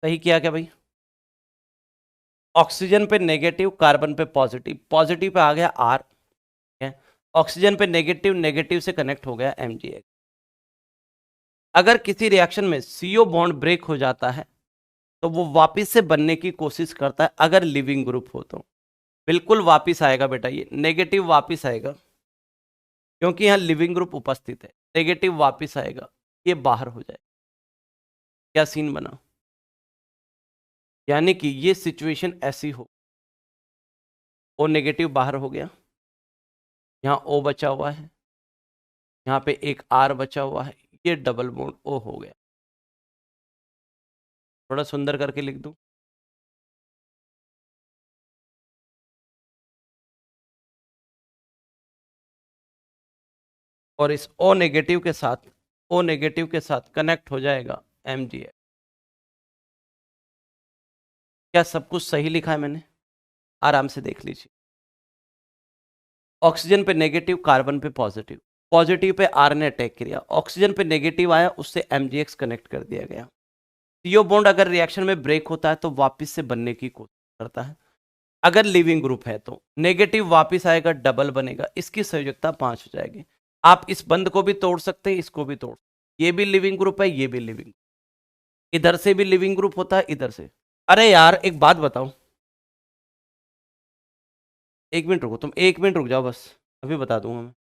सही किया क्या भाई? ऑक्सीजन पे नेगेटिव, कार्बन पे पॉजिटिव, पॉजिटिव पे आ गया R, ऑक्सीजन पे नेगेटिव, नेगेटिव से कनेक्ट हो गया MgX। अगर किसी रिएक्शन में CO बॉन्ड ब्रेक हो जाता है तो वो वापस से बनने की कोशिश करता है अगर लिविंग ग्रुप हो तो। बिल्कुल वापस आएगा बेटा, ये नेगेटिव वापस आएगा क्योंकि यहाँ लिविंग ग्रुप उपस्थित है। नेगेटिव वापस आएगा, ये बाहर हो जाए। क्या सीन बना? यानी कि ये सिचुएशन ऐसी हो, ओ नेगेटिव बाहर हो गया, यहाँ ओ बचा हुआ है, यहाँ पे एक आर बचा हुआ है, ये डबल बॉन्ड ओ हो गया। थोड़ा सुंदर करके लिख दूं, और इस ओ नेगेटिव के साथ कनेक्ट हो जाएगा MgF। क्या सब कुछ सही लिखा है मैंने? आराम से देख लीजिए। ऑक्सीजन पे नेगेटिव, कार्बन पे पॉजिटिव, पॉजिटिव पे आर ने अटैक किया, ऑक्सीजन पे नेगेटिव आया, उससे MgX कनेक्ट कर दिया गया। CO बॉन्ड अगर रिएक्शन में ब्रेक होता है तो वापस से बनने की कोशिश करता है अगर लिविंग ग्रुप है तो। नेगेटिव वापस आएगा, डबल बनेगा, इसकी संयोजकता 5 हो जाएगी। आप इस बंद को भी तोड़ सकते हैं, इसको भी तोड़, ये भी लिविंग ग्रुप है, ये भी लिविंग, इधर से भी लिविंग ग्रुप होता है, इधर से। अरे यार एक बात बताओ, एक मिनट रुको, तुम एक मिनट रुक जाओ बस, अभी बता दूंगा मैं।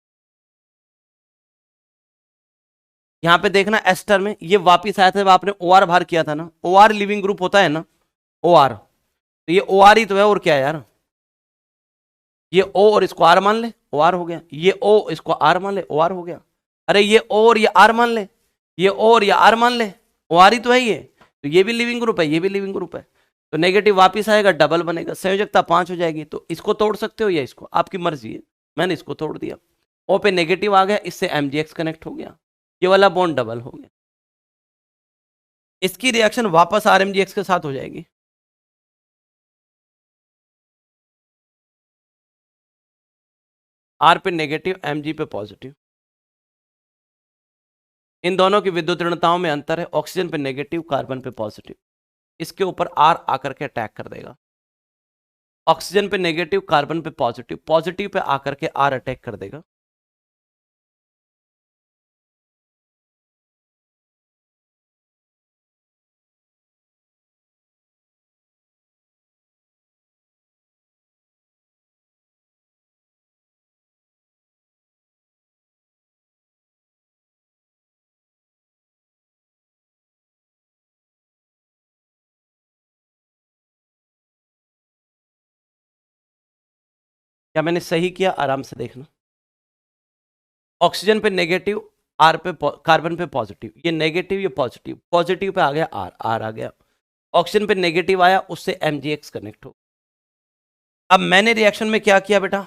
यहाँ पे देखना एस्टर में ये वापिस आया था जब आपने OR बाहर किया था ना, OR लिविंग ग्रुप होता है ना, OR, तो ये OR ही तो है, और क्या है यार। ये O और इसको R मान ले, OR हो गया। ये O इसको R मान ले, OR हो गया। अरे ये O और ये R मान ले, ये O और ये R मान ले, OR ही तो है ये। तो ये भी लिविंग ग्रुप है, ये भी लिविंग ग्रुप है। तो नेगेटिव वापिस आएगा, डबल बनेगा, संयोजकता 5 हो जाएगी। तो इसको तोड़ सकते हो या इसको, आपकी मर्जी है। मैंने इसको तोड़ दिया, O पे नेगेटिव आ गया, इससे MgX कनेक्ट हो गया, ये वाला बॉन्ड डबल हो गया। इसकी रिएक्शन वापस RMgX के साथ हो जाएगी। R पे नेगेटिव, Mg पे पॉजिटिव, इन दोनों की विद्युत ऋणताओं में अंतर है। ऑक्सीजन पे नेगेटिव, कार्बन पे पॉजिटिव, इसके ऊपर R आकर के अटैक कर देगा। ऑक्सीजन पे नेगेटिव, कार्बन पे पॉजिटिव, पॉजिटिव पे आकर के R अटैक कर देगा। क्या मैंने सही किया? आराम से देखना। ऑक्सीजन पे नेगेटिव, आर पे कार्बन पे पॉजिटिव, ये नेगेटिव ये पॉजिटिव, पॉजिटिव पे आ गया R आ गया। ऑक्सीजन पे नेगेटिव आया, उससे MgX कनेक्ट हो। अब मैंने रिएक्शन में क्या किया बेटा,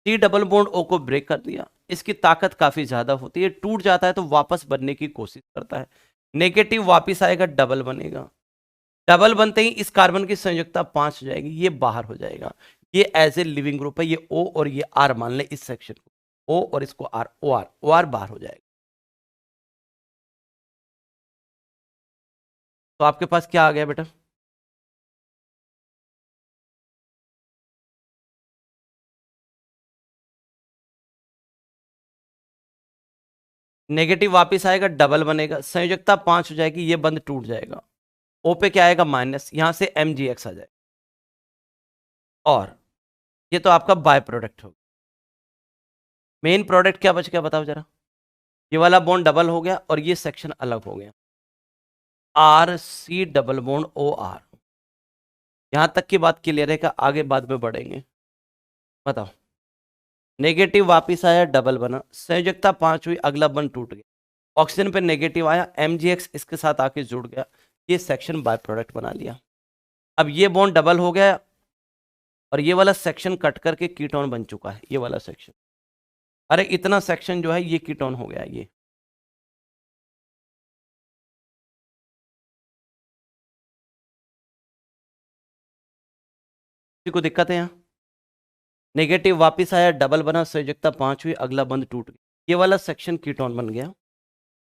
C डबल बॉन्ड O को ब्रेक कर दिया। इसकी ताकत काफी ज्यादा होती है, टूट जाता है तो वापस बनने की कोशिश करता है। नेगेटिव वापस आएगा, डबल बनेगा, डबल बनते ही इस कार्बन की संयोजकता 5 हो जाएगी, ये बाहर हो जाएगा। ये एज ए लिविंग ग्रुप है, ये O और ये R मान ले, इस सेक्शन को O और इसको R, OR बाहर हो जाएगा। तो आपके पास क्या आ गया बेटा, नेगेटिव वापस आएगा, डबल बनेगा, संयोजकता 5 हो जाएगी, ये बंद टूट जाएगा। O पे क्या आएगा, माइनस, यहां से MgX आ जाएगा। और ये तो आपका बाय प्रोडक्ट होगा। मेन प्रोडक्ट क्या बच गया बताओ जरा। ये वाला बॉन्ड डबल हो गया और ये सेक्शन अलग हो गया, RC डबल बॉन्ड OR। यहां तक की बात क्लियर है, का आगे बाद में बढ़ेंगे। बताओ, नेगेटिव वापिस आया, डबल बना, संयोजकता 5 हुई, अगला बंद टूट गया। ऑक्सीजन पे नेगेटिव आया, MgX इसके साथ आके जुड़ गया, ये सेक्शन बाय प्रोडक्ट बना लिया। अब ये बॉन्ड डबल हो गया और ये वाला सेक्शन कट करके कीटोन बन चुका है, ये वाला सेक्शन। अरे इतना सेक्शन जो है ये कीटोन हो गया। ये किसी को दिक्कत है यहाँ? नेगेटिव वापिस आया, डबल बना, संयोजकता 5 हुई, अगला बंद टूट गया, ये वाला सेक्शन कीटोन बन गया।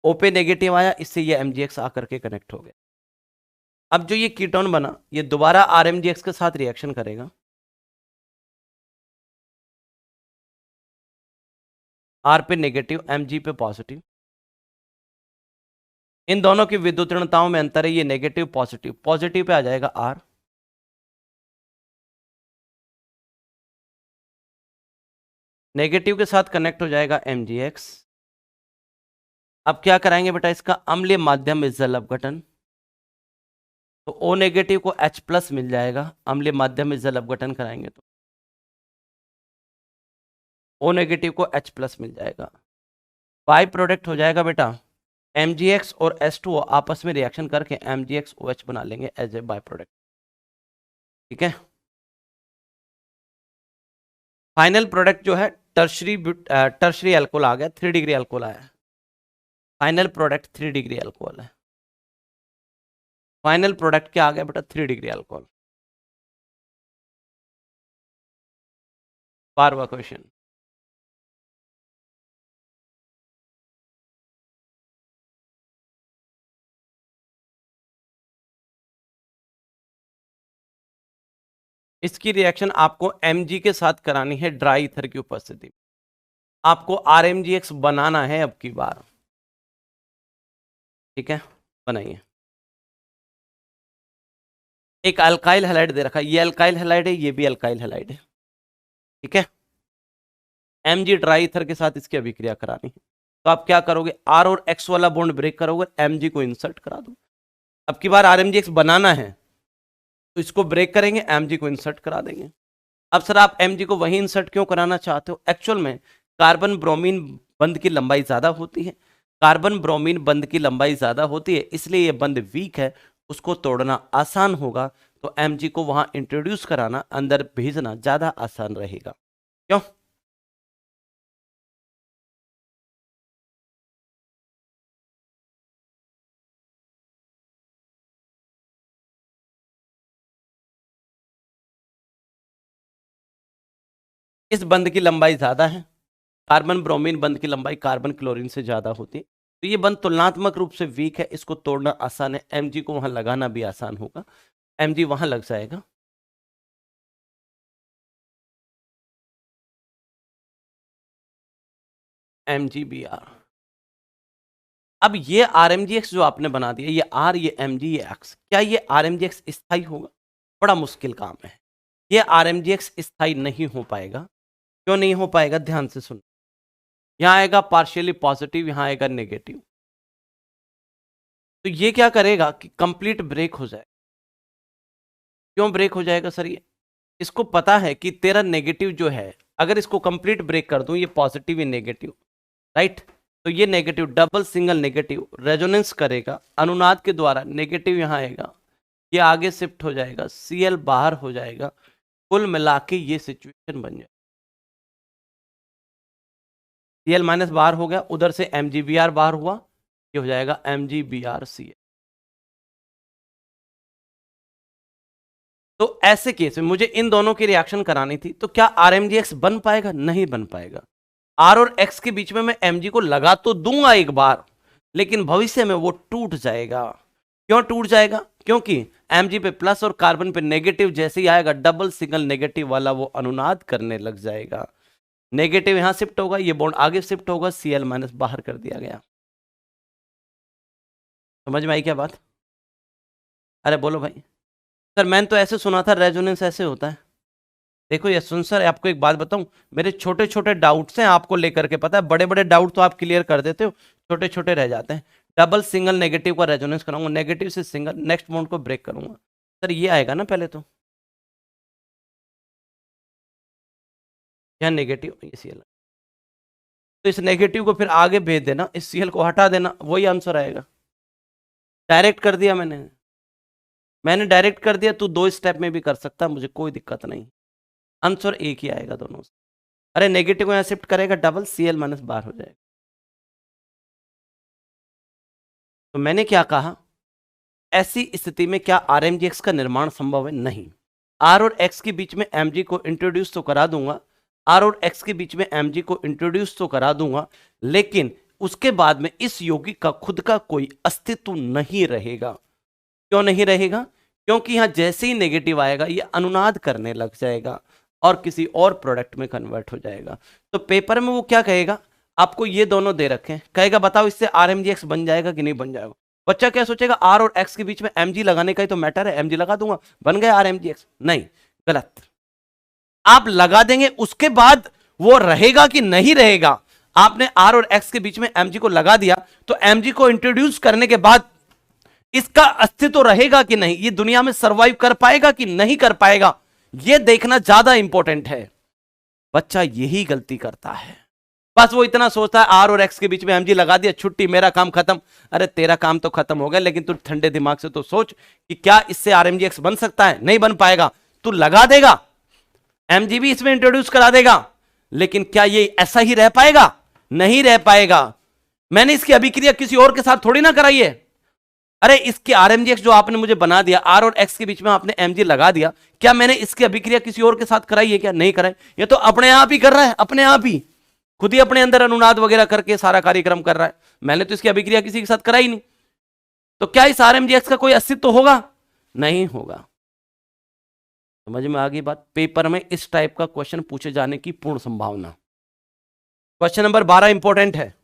O पे नेगेटिव आया, इससे ये MgX आकर के कनेक्ट हो गया। अब जो ये कीटोन बना, ये दोबारा RMgX के साथ रिएक्शन करेगा। R पे नेगेटिव, Mg पे पॉजिटिव, इन दोनों की विद्युत ऋणताओं में अंतर है, ये नेगेटिव पॉजिटिव, पॉजिटिव पे आ जाएगा आर, नेगेटिव के साथ कनेक्ट हो जाएगा mgx। अब क्या कराएंगे बेटा, इसका अम्लीय माध्यम में जल अपघटन, तो O नेगेटिव को H प्लस मिल जाएगा, अम्लीय माध्यम में जल अपघटन कराएंगे तो O नेगेटिव को H प्लस मिल जाएगा। बाई प्रोडक्ट हो जाएगा बेटा mgx और H2O आपस में रिएक्शन करके mgxOH बना लेंगे एज ए बाई प्रोडक्ट। ठीक है, फाइनल प्रोडक्ट जो है टर्शरी अल्कोहल आ गया, 3 डिग्री अल्कोहल आया। फाइनल प्रोडक्ट 3 डिग्री अल्कोहल है। फाइनल प्रोडक्ट क्या आ गया बेटा, 3 डिग्री अल्कोहल। 12वां क्वेश्चन, इसकी रिएक्शन आपको Mg के साथ करानी है ड्राई ईथर की उपस्थिति में। आपको RMgX बनाना है अब की बार। ठीक है, बनाइए। एक अल्काइल हैलाइड दे रखा है, ये अल्काइल हैलाइड है, ये भी अल्काइल हैलाइड है। ठीक है, Mg ड्राई ईथर के साथ इसकी अभिक्रिया करानी है, तो आप क्या करोगे, R और X वाला बॉन्ड ब्रेक करोगे, Mg को इंसर्ट करा दो। अब की बार RMgX बनाना है तो इसको ब्रेक करेंगे, Mg को इंसर्ट करा देंगे। अब सर आप Mg को वहीं इंसर्ट क्यों कराना चाहते हो, एक्चुअल में कार्बन ब्रोमीन बंध की लंबाई ज्यादा होती है, कार्बन ब्रोमीन बंध की लंबाई ज्यादा होती है, इसलिए ये बंध वीक है, उसको तोड़ना आसान होगा, तो Mg को वहां इंट्रोड्यूस कराना, अंदर भेजना ज्यादा आसान रहेगा। क्यों? इस बंध की लंबाई ज्यादा है, कार्बन ब्रोमीन बंध की लंबाई कार्बन क्लोरीन से ज्यादा होती है, तो ये बंध तुलनात्मक रूप से वीक है, इसको तोड़ना आसान है, Mg को वहां लगाना भी आसान होगा, Mg वहां लग जाएगा। MgBr। अब ये RMgX जो आपने बना दिया, ये R, ये Mg, ये X, क्या ये RMgX स्थायी होगा? बड़ा मुश्किल काम है, ये RMgX स्थायी नहीं हो पाएगा। क्यों नहीं हो पाएगा, ध्यान से सुन, यहां आएगा पार्शियली पॉजिटिव, यहां आएगा नेगेटिव, तो ये क्या करेगा कि कंप्लीट ब्रेक हो जाए। क्यों ब्रेक हो जाएगा सर, ये इसको पता है कि तेरा नेगेटिव जो है, अगर इसको कंप्लीट ब्रेक कर दूं, ये पॉजिटिव, ये नेगेटिव, राइट, तो ये negative double single negative resonance करेगा, अनुनाद के द्वारा नेगेटिव यहां आएगा, ये आगे शिफ्ट हो जाएगा, Cl बाहर हो जाएगा, कुल मिला के ये सिचुएशन बन जाए। Cl माइनस बाहर हो गया, उधर से MgBr बाहर हुआ, ये हो जाएगा MgBrCl। तो ऐसे केस में मुझे इन दोनों की रिएक्शन करानी थी, तो क्या RMgX बन पाएगा? नहीं बन पाएगा। R और X के बीच में मैं Mg को लगा तो दूंगा एक बार, लेकिन भविष्य में वो टूट जाएगा। क्यों टूट जाएगा? क्योंकि Mg पे प्लस और कार्बन पे नेगेटिव जैसे ही आएगा, डबल सिंगल नेगेटिव वाला वो अनुनाद करने लग जाएगा, नेगेटिव यहां शिफ्ट होगा, ये बॉन्ड आगे शिफ्ट होगा, Cl माइनस बाहर कर दिया गया। समझ में आई क्या बात? अरे बोलो भाई। सर मैंने तो ऐसे सुना था रेजोनेंस ऐसे होता है। देखो यशवंत सर, आपको एक बात बताऊं, मेरे छोटे छोटे डाउट्स हैं आपको लेकर के, पता है बड़े बड़े डाउट तो आप क्लियर कर देते हो, छोटे छोटे रह जाते हैं। डबल सिंगल नेगेटिव का रेजोनेंस कराऊंगा, नेगेटिव से सिंगल, नेक्स्ट बॉन्ड को ब्रेक करूंगा। सर ये आएगा ना पहले तो, यहाँ नेगेटिव, ये Cl, तो इस नेगेटिव को फिर आगे भेज देना, इस Cl को हटा देना, वही आंसर आएगा। डायरेक्ट कर दिया मैंने डायरेक्ट कर दिया, तू 2 स्टेप में भी कर सकता, मुझे कोई दिक्कत नहीं, आंसर एक ही आएगा दोनों से। अरे नेगेटिव को यहाँ शिफ्ट करेगा, डबल Cl माइनस बाहर हो जाएगा। तो मैंने क्या कहा, ऐसी स्थिति में क्या RMgX का निर्माण संभव है? नहीं। R और X के बीच में Mg को इंट्रोड्यूस तो करा दूंगा, R और X के बीच में Mg को इंट्रोड्यूस तो करा दूंगा, लेकिन उसके बाद में इस यौगिक का खुद का कोई अस्तित्व नहीं रहेगा। क्यों नहीं रहेगा? क्योंकि यहां जैसे ही नेगेटिव आएगा, ये अनुनाद करने लग जाएगा और किसी और प्रोडक्ट में कन्वर्ट हो जाएगा। तो पेपर में वो क्या कहेगा, आपको ये दोनों दे रखे हैं, कहेगा बताओ इससे RMgX बन जाएगा कि नहीं बन जाएगा? बच्चा क्या सोचेगा, आर और एक्स के बीच में mg लगाने का ही तो मैटर है, mg लगा दूंगा, बन गया आर mg x। नहीं, गलत। आप लगा देंगे, उसके बाद वो रहेगा कि नहीं रहेगा। आपने आर और एक्स के बीच में mg को लगा दिया, तो mg को इंट्रोड्यूस करने के बाद इसका अस्तित्व रहेगा कि नहीं, ये दुनिया में सरवाइव कर पाएगा कि नहीं कर पाएगा, ये देखना ज्यादा इंपॉर्टेंट है। बच्चा यही गलती करता है, बस वो इतना सोचता है आर और एक्स के बीच में mg लगा दिया, छुट्टी, मेरा काम खत्म। अरे तेरा काम तो खत्म हो गया, लेकिन तू ठंडे दिमाग से तो सोच कि क्या इससे आर mg x बन सकता है? नहीं बन पाएगा। तू लगा देगा, mg भी इसमें इंट्रोड्यूस करा देगा, लेकिन क्या ये ऐसा ही रह पाएगा? नहीं रह पाएगा। मैंने इसकी अभिक्रिया किसी और के साथ थोड़ी ना कराई है। अरे इसके RMGX जो आपने मुझे बना दिया, आर और एक्स के बीच में आपने mg लगा दिया, क्या मैंने इसकी अभिक्रिया किसी और के साथ कराई है? क्या नहीं कराई? ये तो अपने आप ही कर रहा है, अपने आप ही, खुद ही अपने अंदर अनुनाद वगैरह करके सारा कार्यक्रम कर रहा है। मैंने तो इसकी अभिक्रिया किसी के साथ कराई नहीं। तो क्या इस RMGX का कोई अस्तित्व होगा? नहीं होगा। समझ में आ गई बात? पेपर में इस टाइप का क्वेश्चन पूछे जाने की पूर्ण संभावना। क्वेश्चन नंबर 12 इंपॉर्टेंट है।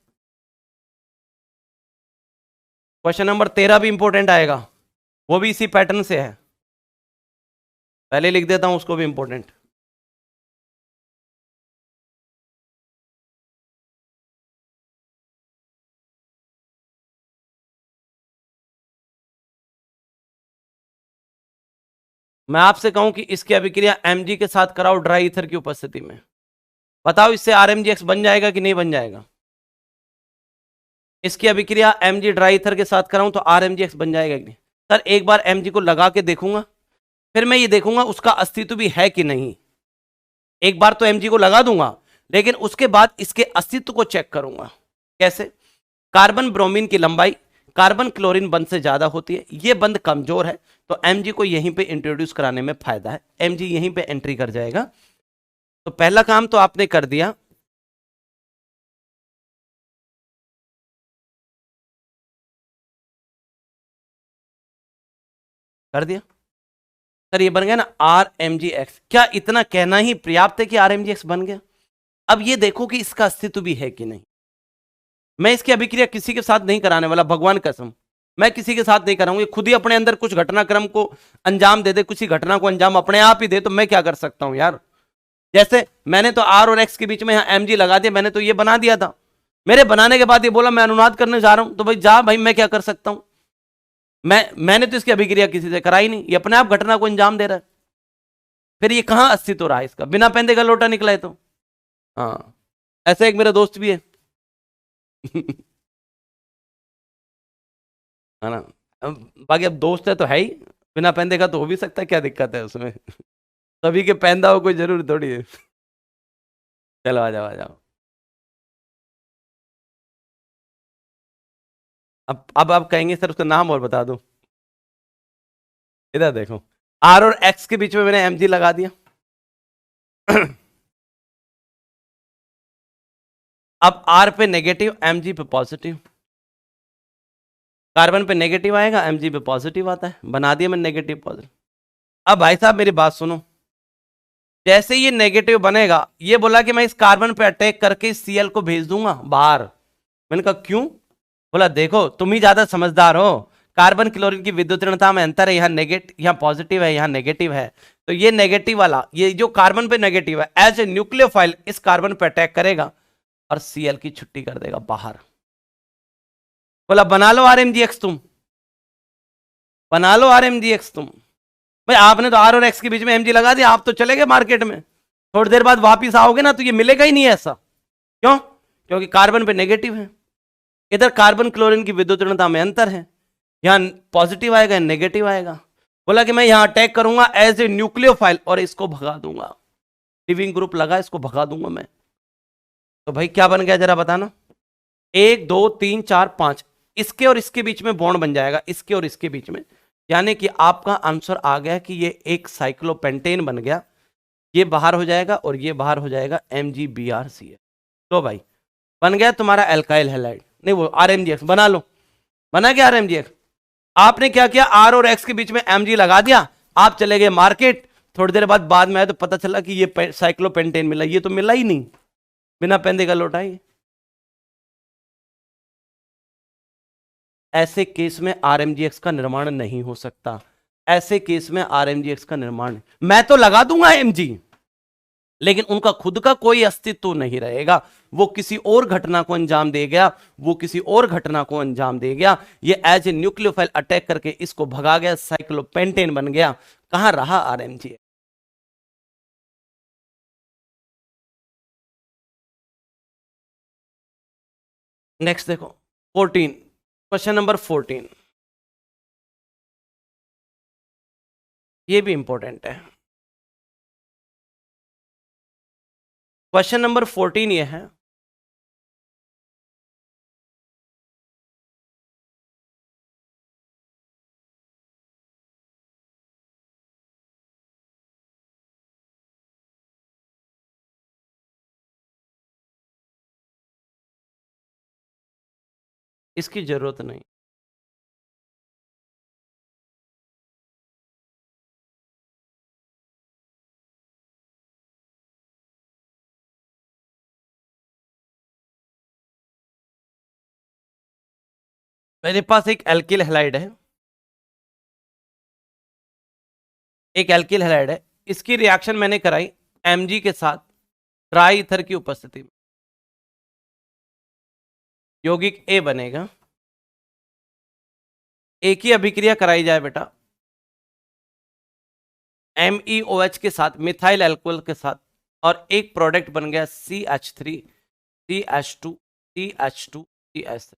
क्वेश्चन नंबर 13 भी इंपॉर्टेंट आएगा, वो भी इसी पैटर्न से है। पहले लिख देता हूं उसको भी इंपॉर्टेंट। मैं आपसे कहूं कि इसकी अभिक्रिया mg के साथ कराओ ड्राई ईथर की उपस्थिति में, बताओ इससे RMGX बन जाएगा कि नहीं बन जाएगा? इसकी अभिक्रिया mg ड्राई ईथर के साथ कराऊं तो RMGX बन जाएगा कि नहीं? सर एक बार mg को लगा के देखूंगा, फिर मैं ये देखूंगा उसका अस्तित्व भी है कि नहीं। एक बार तो mg को लगा दूंगा, लेकिन उसके बाद इसके अस्तित्व को चेक करूंगा। कैसे? कार्बन ब्रोमीन की लंबाई कार्बन क्लोरीन बंध से ज्यादा होती है, ये बंध कमजोर है, तो mg को यहीं पे इंट्रोड्यूस कराने में फायदा है, mg यहीं पे एंट्री कर जाएगा। तो पहला काम तो आपने कर दिया। कर दिया सर, ये बन गया ना RMGX। क्या इतना कहना ही पर्याप्त है कि RMGX बन गया? अब ये देखो कि इसका अस्तित्व भी है कि नहीं। मैं इसकी अभिक्रिया किसी के साथ नहीं कराने वाला, भगवान कसम, मैं किसी के साथ नहीं कराऊंगा। ये खुद ही अपने अंदर कुछ घटनाक्रम को अंजाम दे दे, किसी घटना को अंजाम अपने आप ही दे, तो मैं क्या कर सकता हूं यार? जैसे मैंने तो आर और एक्स के बीच में यहाँ mg लगा दिया, मैंने तो ये बना दिया था, मेरे बनाने के बाद ये बोला मैं अनुनाद करने जा रहा हूं, तो भाई जा भाई, मैं क्या कर सकता हूं? मैंने तो इसकी अभिक्रिया किसी से कराई नहीं, ये अपने आप घटना को अंजाम दे रहा है। फिर ये कहां अस्तित्व रहा इसका? बिना पेंदे का लोटा निकला है। तो हाँ, ऐसे एक मेरा दोस्त भी है है ना? बाकी अब दोस्त है तो है ही, बिना पेंदे का तो हो भी सकता है, क्या दिक्कत है उसमें सभी के पेंदा हो कोई जरूरी थोड़ी है चलो आ जाओ आ जाओ। अब आप कहेंगे सर उसका नाम और बता दो। इधर देखो, आर और एक्स के बीच में मैंने mg लगा दिया अब आर पे नेगेटिव, mg पे पॉजिटिव। कार्बन पे नेगेटिव आएगा, mg पे पॉजिटिव आता है, बना दिया मैंने नेगेटिव पॉजिटिव। अब भाई साहब मेरी बात सुनो, जैसे ये नेगेटिव बनेगा, ये बोला कि मैं इस कार्बन पे अटैक करके इस Cl को भेज दूंगा बाहर। मैंने कहा क्यों? बोला देखो तुम ही ज्यादा समझदार हो, कार्बन क्लोरीन की विद्युत ऋणता में अंतर है, यहाँ नेगेटिव, यहाँ पॉजिटिव है, यहाँ नेगेटिव है, तो ये नेगेटिव वाला, ये जो कार्बन पे नेगेटिव है, एज ए न्यूक्लियोफाइल इस कार्बन पे अटैक करेगा और Cl की छुट्टी कर देगा बाहर। बोला बना लो RMGX, तुम बना लो RMGX तुम। भाई आपने तो आर और एक्स के बीच में mg लगा दिया, आप तो चले गए मार्केट में, थोड़ी देर बाद वापिस आओगे ना तो ये मिलेगा ही नहीं ऐसा। क्यों? क्योंकि कार्बन पे नेगेटिव है, इधर कार्बन क्लोरीन की विद्युत ऋणता में अंतर है, यहां पॉजिटिव आएगा, नेगेटिव आएगा। बोला कि मैं यहां अटैक करूंगा एज ए न्यूक्लियोफाइल और इसको भगा दूंगा, लिविंग ग्रुप लगा, इसको भगा दूंगा मैं। तो भाई क्या बन गया जरा बताना? 1 2 3 4 5, इसके और इसके बीच में बॉन्ड बन जाएगा, इसके और इसके बीच में, यानी कि आपका आंसर आ गया कि ये एक साइक्लोपेंटेन बन गया, ये बाहर हो जाएगा और ये बाहर हो जाएगा MgBrCl। तो भाई बन गया तुम्हारा एल्काइल हैलाइड, नहीं वो RMGX। बना लो, बना क्या RMGX? आपने क्या किया, आर और एक्स के बीच में mg लगा दिया, आप चले गए मार्केट, थोड़ी देर बाद में आया तो पता चला कि ये साइक्लोपेंटेन मिला, ये तो मिला ही नहीं, बिना पेंदे का लोटा ही। ऐसे केस में RMGX का निर्माण नहीं हो सकता। ऐसे केस में RMGX का निर्माण, मैं तो लगा दूंगा Mg, लेकिन उनका खुद का कोई अस्तित्व नहीं रहेगा, वो किसी और घटना को अंजाम दे गया, वो किसी और घटना को अंजाम दे गया, ये एज ए न्यूक्लियोफाइल अटैक करके इसको भगा गया, साइक्लोपेंटेन बन गया, कहां रहा RMGX। नेक्स्ट देखो 14, क्वेश्चन नंबर 14, ये भी इंपॉर्टेंट है। क्वेश्चन नंबर 14 ये है, इसकी जरूरत नहीं। मेरे पास एक एल्किल हैलाइड है, एक एल्किल हैलाइड है, इसकी रिएक्शन मैंने कराई Mg के साथ ट्राई ईथर की उपस्थिति में, यौगिक A बनेगा। एक ही अभिक्रिया कराई जाए बेटा MeOH के साथ, मिथाइल एल्कोहल के साथ, और एक प्रोडक्ट बन गया CH3 CH2 CH2 CH3।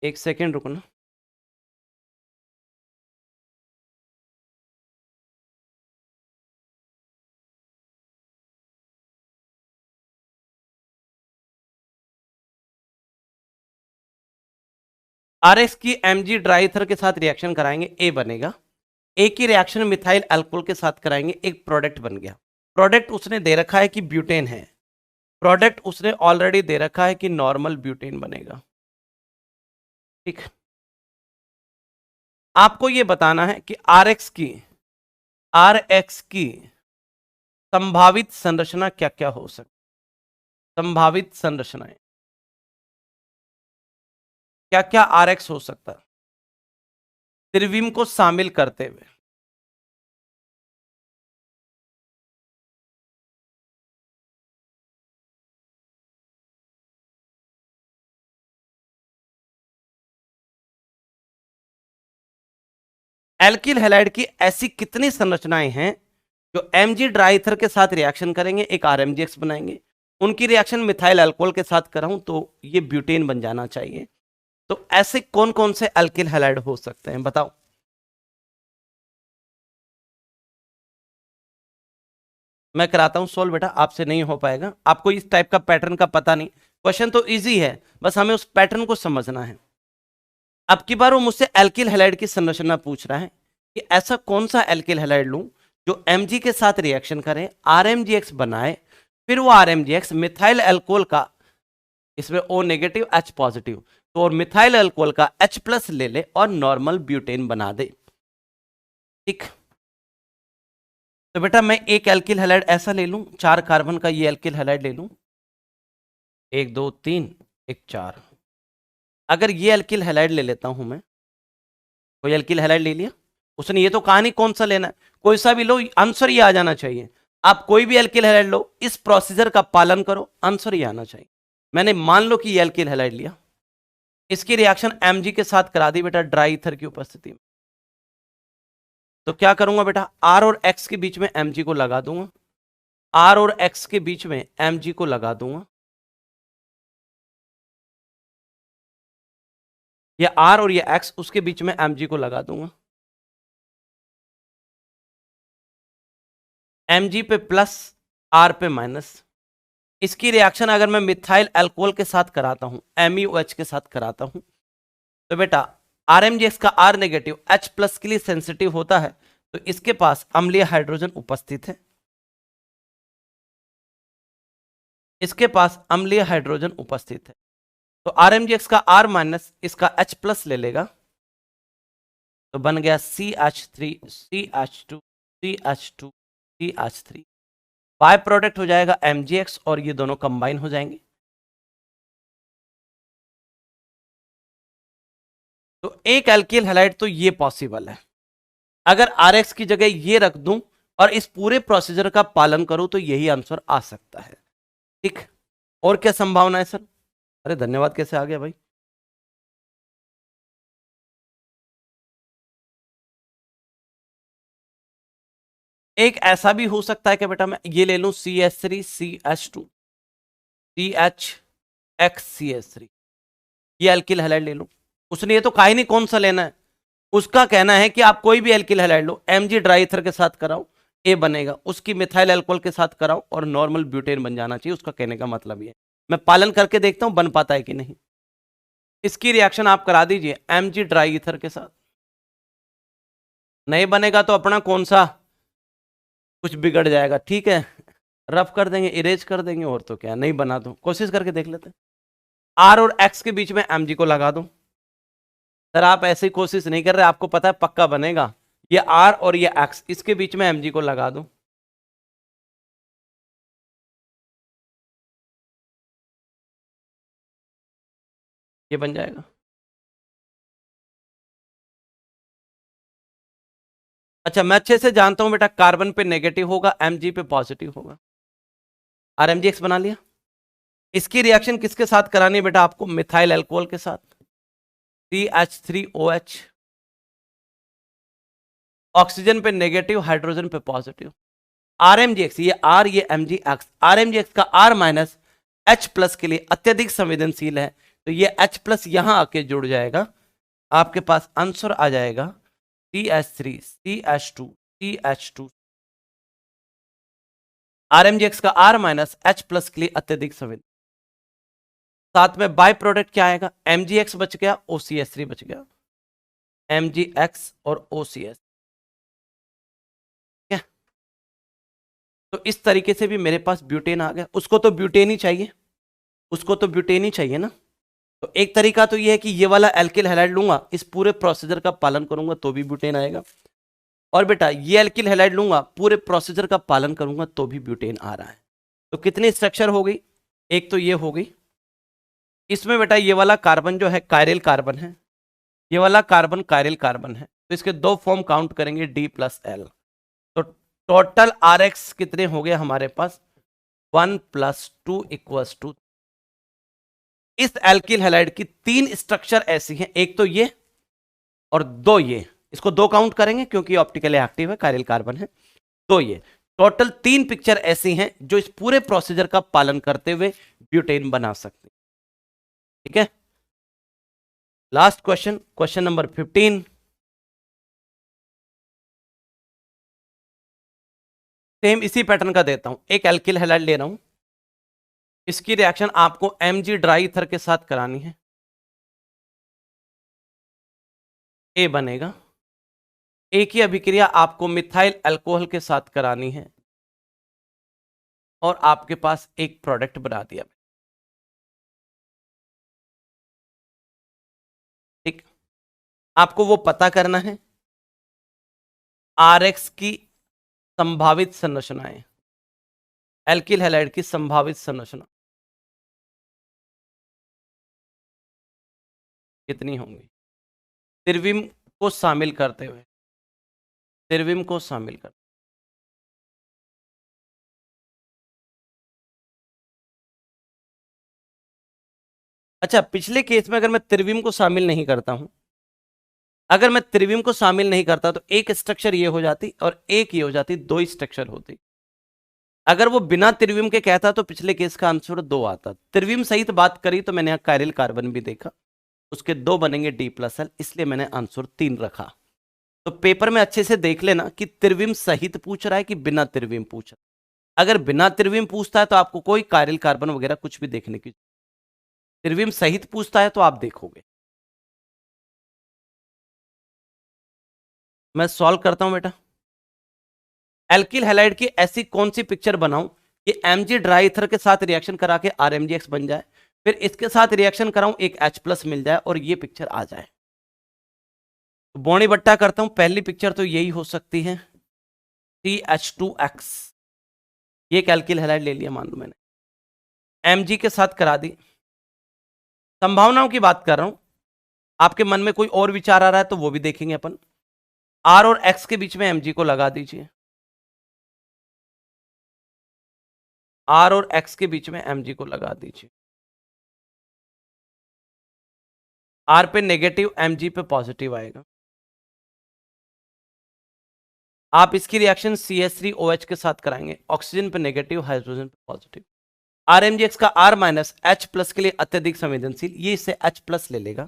एक सेकेंड रुकना, RX की Mg ड्राइथर के साथ रिएक्शन कराएंगे, A बनेगा। A की रिएक्शन मिथाइल अल्कोहल के साथ कराएंगे, एक प्रोडक्ट बन गया। प्रोडक्ट उसने दे रखा है कि ब्यूटेन है, प्रोडक्ट उसने ऑलरेडी दे रखा है कि नॉर्मल ब्यूटेन बनेगा। ठीक, आपको यह बताना है कि RX की संभावित संरचना क्या क्या हो सकती, संभावित संरचनाएं क्या क्या RX हो सकता है त्रिविम को शामिल करते हुए। एल्किल हैलाइड की ऐसी कितनी संरचनाएं हैं जो Mg ड्राइथर के साथ रिएक्शन करेंगे, एक RMGX बनाएंगे, उनकी रिएक्शन मिथाइल अल्कोहल के साथ कराऊं तो ये ब्यूटेन बन जाना चाहिए। तो ऐसे कौन कौन से एल्किल हैलाइड हो सकते हैं बताओ। मैं कराता हूं सोल्व बेटा, आपसे नहीं हो पाएगा, आपको इस टाइप का पैटर्न का पता नहीं, क्वेश्चन तो इजी है, बस हमें उस पैटर्न को समझना है। अब की बार वो मुझसे एल्किल हैलाइड की संरचना पूछ रहा है कि ऐसा कौन सा एल्किल हैलाइड लूं जो Mg के साथ रिएक्शन करे, RMGX बनाए, फिर वो RMGX मिथाइल अल्कोहल का, इसमें O नेगेटिव H पॉजिटिव, तो और मिथाइल अल्कोहल का H प्लस ले ले और नॉर्मल ब्यूटेन बना दे। ठीक, तो बेटा मैं एक एल्किल हैलाइड ऐसा ले लूं, 4 कार्बन का ये एल्किल हैलाइड ले लूं, 1 2 3 1 4। अगर ये एल्किल हैलाइड ले लेता हूं मैं, कोई एल्किल हैलाइड ले लिया, उसने ये तो कहा नहीं कौन सा लेना है, कोई सा भी लो, आंसर ये आ जाना चाहिए। आप कोई भी एल्किल हैलाइड लो, इस प्रोसीजर का पालन करो, आंसर ये आना चाहिए। मैंने मान लो कि ये एल्किल हैलाइड लिया, इसकी रिएक्शन Mg के साथ करा दी बेटा ड्राई ईथर की उपस्थिति में, तो क्या करूंगा बेटा, R और X के बीच में Mg को लगा दूंगा, R और X के बीच में Mg को लगा दूंगा, ये R और ये X, उसके बीच में Mg को लगा दूंगा, Mg पे प्लस R पे माइनस। इसकी रिएक्शन अगर मैं मिथाइल अल्कोहल के साथ कराता हूं, MeOH के साथ कराता हूं, तो बेटा RMGX का R नेगेटिव H प्लस के लिए सेंसिटिव होता है, तो इसके पास अम्लीय हाइड्रोजन उपस्थित है, इसके पास अम्लीय हाइड्रोजन उपस्थित है, तो RMGX का R माइनस इसका H प्लस ले लेगा, तो बन गया CH3 CH2 CH2 CH3, bye product हो जाएगा MgX और ये दोनों कंबाइन हो जाएंगे। तो एक एल्किल हैलाइड तो ये पॉसिबल है। अगर आरएक्स की जगह ये रख दूं और इस पूरे प्रोसीजर का पालन करूं तो यही आंसर आ सकता है। ठीक, और क्या संभावना है सर? अरे धन्यवाद, कैसे आ गया भाई? एक ऐसा भी हो सकता है कि बेटा मैं ये ले लूं CH3CH2 CHXCH3, ये एल्किल हैलाइड ले लूं। उसने ये तो कहा ही नहीं कौन सा लेना है। उसका कहना है कि आप कोई भी एल्किल हैलाइड लो, Mg ड्राई ईथर के साथ कराओ ए बनेगा, उसकी मिथाइल अल्कोहल के साथ कराओ और नॉर्मल ब्यूटेन बन जाना चाहिए। उसका कहने का मतलब ये, मैं पालन करके देखता हूं बन पाता है कि नहीं। इसकी रिएक्शन आप करा दीजिए Mg ड्राई ईथर के साथ। नहीं बनेगा तो अपना कौन सा कुछ बिगड़ जाएगा, ठीक है, रफ कर देंगे, इरेज कर देंगे, और तो क्या। नहीं बना तो कोशिश करके देख लेते हैं। आर और एक्स के बीच में Mg को लगा दो। सर आप ऐसी कोशिश नहीं कर रहे, आपको पता है पक्का बनेगा। ये आर और ये एक्स, इसके बीच में Mg को लगा दो। ये बन जाएगा। अच्छा, मैं अच्छे से जानता हूं बेटा, कार्बन पे नेगेटिव होगा, Mg पे पॉजिटिव होगा। RMgX बना लिया। इसकी रिएक्शन किसके साथ करानी है बेटा आपको? मिथाइल अल्कोहल के साथ, CH3OH। ऑक्सीजन पे नेगेटिव, हाइड्रोजन पे पॉजिटिव। RMgX, ये R ये MgX, RMgX का R माइनस H प्लस के लिए अत्यधिक संवेदनशील है, तो ये H प्लस यहां आके जुड़ जाएगा। आपके पास आंसर आ जाएगा CH3CH2CH2। RMgX का R माइनस H प्लस के लिए अत्यधिक संवेदन। साथ में बाय प्रोडक्ट क्या आएगा? MgX बच गया, OCH3 बच गया, MgX और OCH। तो इस तरीके से भी मेरे पास ब्यूटेन आ गया। उसको तो ब्यूटेन ही चाहिए, उसको तो ब्यूटेन ही चाहिए ना। तो एक तरीका तो ये है कि ये वाला एल्किल हैलाइड लूंगा, इस पूरे प्रोसीजर का पालन करूंगा तो भी ब्यूटेन आएगा। और बेटा ये एल्किल हैलाइड लूंगा, पूरे प्रोसीजर का पालन करूंगा तो भी ब्यूटेन आ रहा है। तो कितनी स्ट्रक्चर हो गई? एक तो ये हो गई। इसमें बेटा ये वाला कार्बन जो है कायरल कार्बन है, ये वाला कार्बन कायरल कार्बन है, तो इसके दो फॉर्म काउंट करेंगे D+L। तो टोटल RX कितने हो गए हमारे पास? 1+2 इक्वल्स टू। इस एल्किल हैलाइड की तीन स्ट्रक्चर ऐसी हैं, एक तो ये और दो ये, इसको दो काउंट करेंगे क्योंकि ऑप्टिकली एक्टिव है, कायरल कार्बन है। तो ये टोटल तीन पिक्चर ऐसी हैं जो इस पूरे प्रोसीजर का पालन करते हुए ब्यूटेन बना सकते हैं। ठीक है, last question, question number 15। Same इसी पैटर्न का देता हूं, एक एल्किल हैलाइड ले रहा हूं, इसकी रिएक्शन आपको Mg ड्राई ईथर के साथ करानी है, ए बनेगा। एक ही अभिक्रिया आपको मिथाइल अल्कोहल के साथ करानी है और आपके पास एक प्रोडक्ट बना दिया। ठीक, आपको वो पता करना है RX की संभावित संरचनाएं, एल्किल हैलाइड की संभावित संरचना कितनी होंगी त्रिविम को शामिल करते हुए, त्रिविम को शामिल कर। अच्छा, पिछले केस में अगर मैं त्रिविम को शामिल नहीं करता हूं, अगर मैं त्रिविम को शामिल नहीं करता तो एक स्ट्रक्चर ये हो जाती और एक ये हो जाती, दो ही स्ट्रक्चर होती। अगर वो बिना त्रिविम के कहता तो पिछले केस का आंसर दो आता। त्रिविम सहित बात करी तो मैंने यहां कायरल कार्बन भी देखा, उसके दो बनेंगे D+L, इसलिए मैंने आंसर 3 रखा। तो पेपर में अच्छे से देख लेना कि त्रिविम सहित पूछ रहा है कि बिना त्रिविम पूछ रहा है। अगर बिना त्रिविम पूछता है तो आपको कोई कायरल कार्बन वगैरह कुछ भी देखने की, त्रिविम सहित पूछता है तो आप देखोगे। मैं सॉल्व करता हूं बेटा। एल्किल हैलाइड की ऐसी कौन सी पिक्चर बनाऊं कि Mg ड्राई ईथर के साथ रिएक्शन करा के RMgX बन जाए, फिर इसके साथ रिएक्शन कराऊं एक H+ मिल जाए और ये पिक्चर आ जाए। तो बोनी बट्टा करता हूं, पहली पिक्चर तो यही हो सकती है CH2X। ये एक एल्किल हैलाइड ले लिया मान लो मैंने, Mg के साथ करा दी। संभावनाओं की बात कर रहा हूं, आपके मन में कोई और विचार आ रहा है तो वो भी देखेंगे अपन। आर और एक्स के बीच में एमजी को लगा दीजिए, आर और एक्स के बीच में एमजी को लगा दीजिए। आर पे नेगेटिव, एमजी पे पॉजिटिव आएगा। आप इसकी रिएक्शन CH3OH के साथ कराएंगे, ऑक्सीजन पे नेगेटिव, हाइड्रोजन पे पॉजिटिव। RMgX का R माइनस H प्लस के लिए अत्यधिक संवेदनशील, ये इससे H प्लस ले लेगा,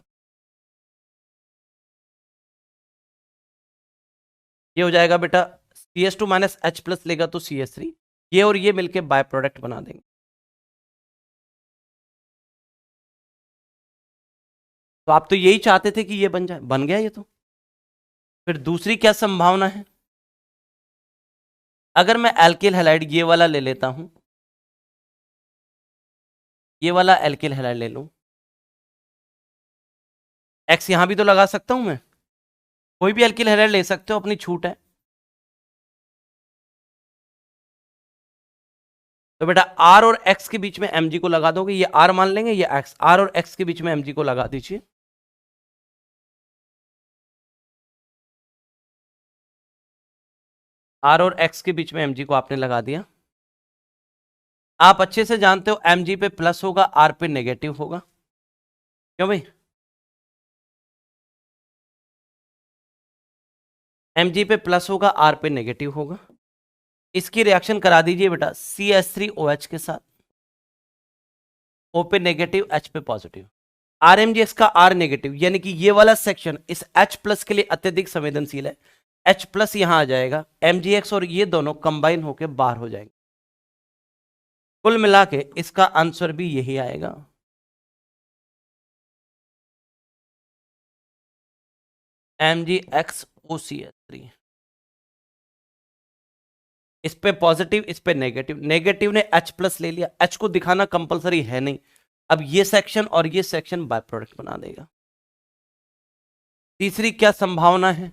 ये हो जाएगा बेटा CH2 माइनस H प्लस लेगा तो CH3, ये और ये मिलके बाय प्रोडक्ट बना देंगे। तो आप तो यही चाहते थे कि ये बन जाए, बन गया ये तो। फिर दूसरी क्या संभावना है, अगर मैं एल्किल हैलाइड ये वाला ले लेता हूं, ये वाला एल्किल हैलाइड ले लूं, एक्स यहां भी तो लगा सकता हूं मैं, कोई भी एल्किल हैलाइड ले सकते हो, अपनी छूट है। तो बेटा आर और एक्स के बीच में एमजी को लगा दोगे, ये आर मान लेंगे, ये एक्स, आर और एक्स के बीच में एमजी को लगा दीजिए। आर और एक्स के बीच में एमजी को आपने लगा दिया। आप अच्छे से जानते हो एमजी पे प्लस होगा, आर पे नेगेटिव होगा, क्यों भाई? एमजी पे प्लस होगा, आर पे नेगेटिव होगा। इसकी रिएक्शन करा दीजिए बेटा CH3OH के साथ, O पे नेगेटिव, H पे पॉजिटिव। RMgX का R नेगेटिव, यानी कि ये वाला सेक्शन इस H प्लस के लिए अत्यधिक संवेदनशील है, H प्लस यहां आ जाएगा, MgX और ये दोनों कंबाइन होकर बाहर हो जाएंगे। कुल मिला के इसका आंसर भी यही आएगा। MgXOCH3, इस पे पॉजिटिव, इस पे नेगेटिव, नेगेटिव ने H प्लस ले लिया, H को दिखाना कंपलसरी है नहीं, अब ये सेक्शन और ये सेक्शन बाय प्रोडक्ट बना देगा। तीसरी क्या संभावना है,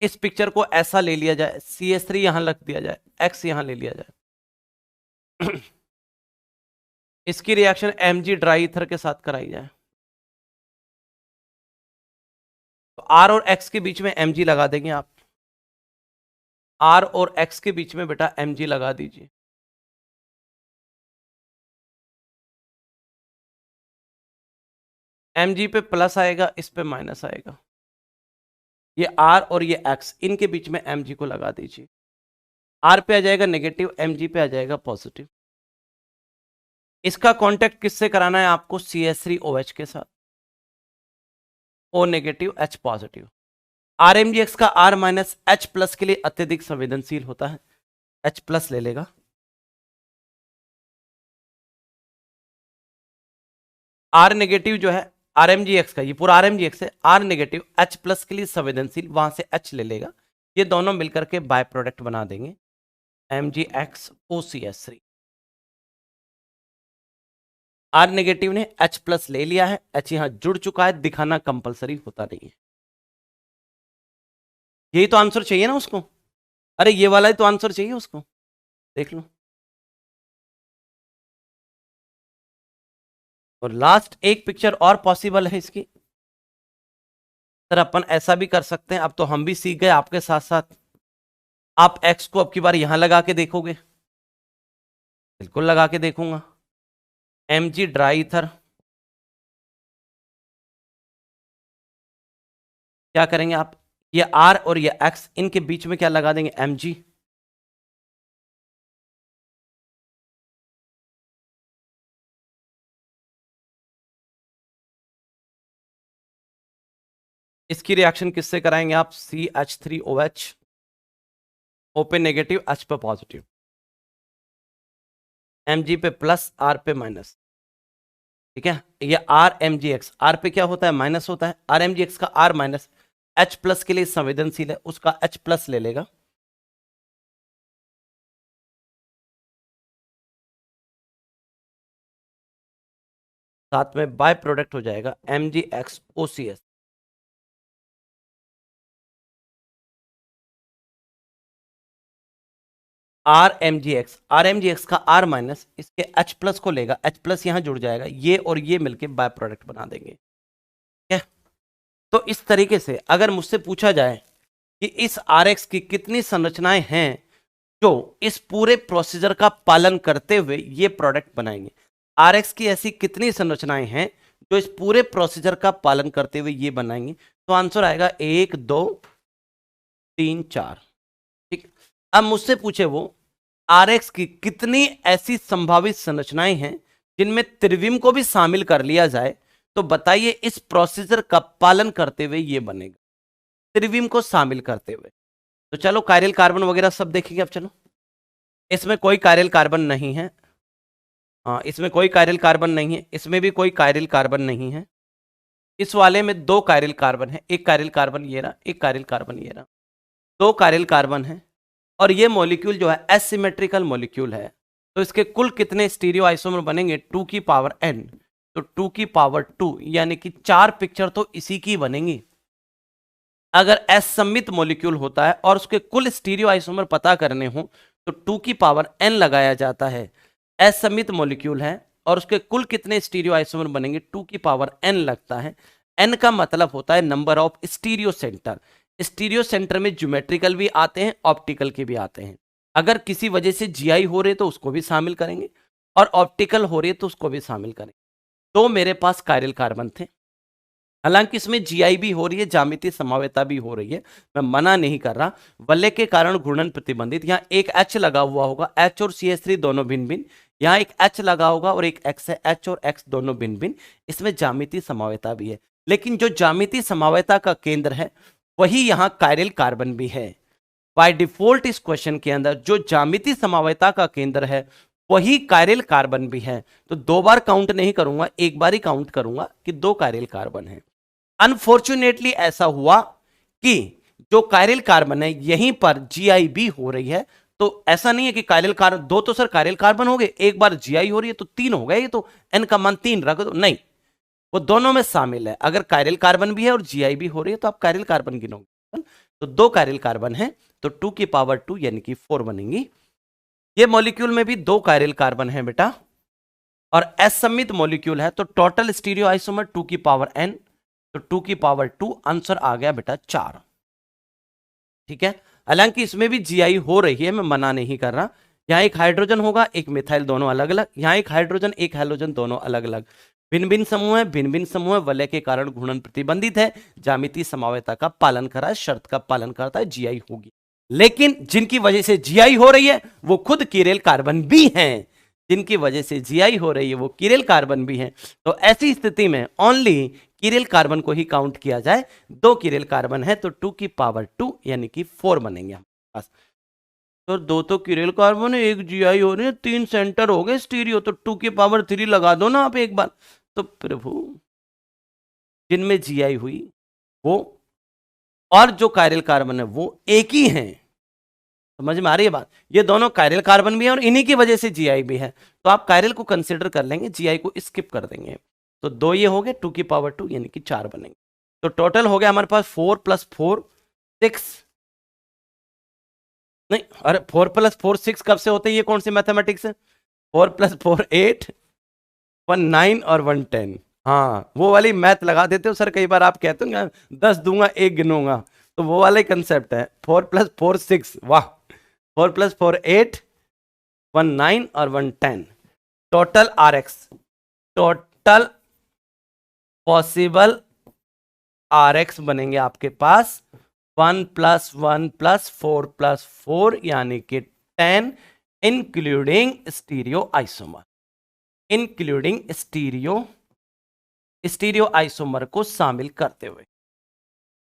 इस पिक्चर को ऐसा ले लिया जाए, CH3 यहां रख दिया जाए, X यहां ले लिया जाए इसकी रिएक्शन Mg ड्राई ईथर के साथ कराई जाए, तो R और X के बीच में Mg लगा देंगे आप, R और X के बीच में बेटा Mg लगा दीजिए। Mg पे प्लस आएगा, इस पे माइनस आएगा, ये R और ये X, इनके बीच में Mg को लगा दीजिए। R पे आ जाएगा नेगेटिव, Mg पे आ जाएगा पॉजिटिव। इसका कांटेक्ट किससे कराना है आपको, CH3OH के साथ, O negative, H positive. RMgX का R माइनस H प्लस के लिए अत्यधिक संवेदनशील होता है, H प्लस ले लेगा। R नेगेटिव जो है RMgX का, ये पूरा RMgX है, R नेगेटिव H प्लस के लिए संवेदनशील, वहां से H ले लेगा, ये दोनों मिलकर के बाय प्रोडक्ट बना देंगे MgXOCH3। R नेगेटिव ने H प्लस ले लिया है, H यहां जुड़ चुका है, दिखाना कंपलसरी होता नहीं है। यही तो आंसर चाहिए ना उसको, अरे ये वाला ही तो आंसर चाहिए उसको, देख लो। और लास्ट एक पिक्चर और पॉसिबल है इसकी, सर अपन ऐसा भी कर सकते हैं, अब तो हम भी सीख गए आपके साथ साथ। आप एक्स को अब की बार यहां लगा के देखोगे, बिल्कुल लगा के देखूंगा। Mg ड्राई ईथर, क्या करेंगे आप, ये R और ये X, इनके बीच में क्या लगा देंगे, Mg। इसकी रिएक्शन किससे कराएंगे आप, CH3OH, O पे नेगेटिव, H पे पॉजिटिव, Mg पे प्लस, R पे माइनस, ठीक है। ये RMgX, R पे क्या होता है, माइनस होता है, RMgX का R माइनस H प्लस के लिए संवेदनशील है, उसका H प्लस ले लेगा, साथ में बाय प्रोडक्ट हो जाएगा MgXOCH। RMgx का R माइनस इसके H प्लस को लेगा, H प्लस यहां जुड़ जाएगा, ये और ये मिलके बाय प्रोडक्ट बना देंगे। ठीक है, तो इस तरीके से अगर मुझसे पूछा जाए कि इस RX की कितनी संरचनाएं हैं जो इस पूरे प्रोसीजर का पालन करते हुए ये प्रोडक्ट बनाएंगे, RX की ऐसी कितनी संरचनाएं हैं जो इस पूरे प्रोसीजर का पालन करते हुए ये बनाएंगे, तो आंसर आएगा 1 2 3 4। ठीक, अब मुझसे पूछे वो RX की कितनी ऐसी संभावित संरचनाएं हैं जिनमें त्रिविम को भी शामिल कर लिया जाए, तो बताइए इस प्रोसीजर का पालन करते हुए ये बनेगा, त्रिविम को शामिल करते हुए। तो चलो कायरल कार्बन वगैरह सब देखेंगे। अब चलो, इसमें कोई कायरल कार्बन नहीं है, हाँ इसमें कोई कायरल कार्बन नहीं है, इसमें भी कोई कायरल कार्बन नहीं है, इस वाले में 2 कायरल कार्बन है, एक कायरल कार्बन ये रहा, एक कायरल कार्बन ये रहा, 2 कायरल कार्बन है। और ये मॉलिक्यूल जो है एसिमेट्रिकल मॉलिक्यूल है, तो इसके कुल कितने स्टीरियो आइसोमर बनेंगे 2 की पावर n, तो 2 की पावर 2 यानी कि 4 पिक्चर तो इसी की बनेंगी। अगर असममित मॉलिक्यूल होता है और उसके कुल स्टीरियो आइसोमर पता करने हो तो 2 की पावर n लगाया जाता है। असममित मॉलिक्यूल है और उसके कुल कितने स्टीरियो आइसोमर बनेंगे 2 की पावर n लगता है। n का मतलब होता है number of stereo centre. Stereo centre में ज्योमेट्रिकल भी आते हैं, ऑप्टिकल के भी आते हैं। अगर किसी वजह से जीआई हो रही है तो उसको भी शामिल करेंगे, और ऑप्टिकल हो रही है तो उसको भी शामिल करेंगे। तो मेरे पास कायरल कार्बन थे, हालांकि इसमें जीआई भी हो रही है, ज्यामितीय समावेता भी हो रही है, मैं मना नहीं कर रहा। वलय के कारण घूर्णन प्रतिबंधित, यहाँ एक H लगा हुआ होगा, H और CH3 दोनों भिन्न भिन्न, यहाँ एक H लगा होगा और एक X है, H और X दोनों भिन्न भिन्न, इसमें ज्यामितीय समावेता भी है। लेकिन जो ज्यामितीय समावेता का केंद्र है वही यहाँ कायरल कार्बन भी है। बाय डिफॉल्ट इस क्वेश्चन के अंदर जो ज्यामितीय समावेता का केंद्र है वही कायरल कार्बन भी है। तो 2 बार काउंट नहीं करूंगा, एक बार ही काउंट करूंगा कि 2 कायरल कार्बन है। अनफॉर्चुनेटली ऐसा हुआ कि जो कायरल कार्बन है यहीं पर जीआईबी हो रही है, तो ऐसा नहीं है कि कायरल कार्बन 2 तो सर कायरल कार्बन हो गए, एक बार जीआई हो रही है तो 3 हो गए, ये तो n का मान 3 रख दो, नहीं, वो दोनों में शामिल है। अगर कायरल कार्बन भी है और जीआई भी हो रही है तो आप कायरल कार्बन गिनोगे, तो 2 कायरल कार्बन है तो 2 की पावर 2 यानी कि 4 बनेंगी। ये मॉलिक्यूल में भी 2 कायरल कार्बन है बेटा, और असममित मॉलिक्यूल है तो टोटल स्टीरियो आइसोमर 2 की पावर n, तो 2 की पावर 2, आंसर आ गया बेटा 4। ठीक है, हालांकि इसमें भी जीआई हो रही है, मैं मना नहीं कर रहा। यहाँ एक हाइड्रोजन होगा, एक मिथाइल, दोनों अलग अलग, यहाँ एक हाइड्रोजन एक हैलोजन, दोनों अलग अलग, भिन्न भिन्न समूह है, भिन्न भिन्न समूह है, वलय के कारण घूर्णन प्रतिबंधित है, ज्यामितीय समावेता का पालन करा है, शर्त का पालन करता है, जीआई होगी। लेकिन जिनकी वजह से जीआई हो रही है वो खुद कीरेल कार्बन भी हैं, जिनकी वजह से जीआई हो रही है वो कीरेल कार्बन भी हैं। तो ऐसी स्थिति में ओनली कीरेल कार्बन को ही काउंट किया जाए। 2 कीरेल कार्बन है तो 2 की पावर 2 यानी कि 4 बनेंगे हमारे पास। तो 2 तो कीरेल कार्बन है, 1 जीआई हो रही है, 3 सेंटर हो गए स्टीरियो, तो 2 की पावर 3 लगा दो ना आप एक बार। तो प्रभु जिनमें जीआई हुई वो और जो कायरल कार्बन है वो एक ही हैं, समझ में आ रही है बात। ये दोनों कायरल कार्बन भी है और इन्हीं की वजह से जीआई भी है, तो आप कायरल को कंसीडर कर लेंगे, जीआई को स्किप कर देंगे। तो 2 ये हो गए, 2 की पावर 2 यानी कि 4 बनेंगे। तो टोटल हो गया हमारे पास 4 + 4 6, नहीं अरे 4 + 4 6 कब से होते हैं, ये कौन सी मैथमेटिक्स है। 4 + 4 8, 1 9 और 1 10, हाँ वो वाली मैथ लगा देते हो सर, कई बार आप कहते हो 10 दूंगा 1 गिनूंगा, तो वो वाला ही कंसेप्ट है। 4 + 4 6, वाह, 4 + 4 8, 1 9 और 1 10, total RX, total possible RX बनेंगे आपके पास 1 + 1 + 4 + 4 यानी कि 10, including stereo isomer, including stereo isomer को शामिल करते हुए।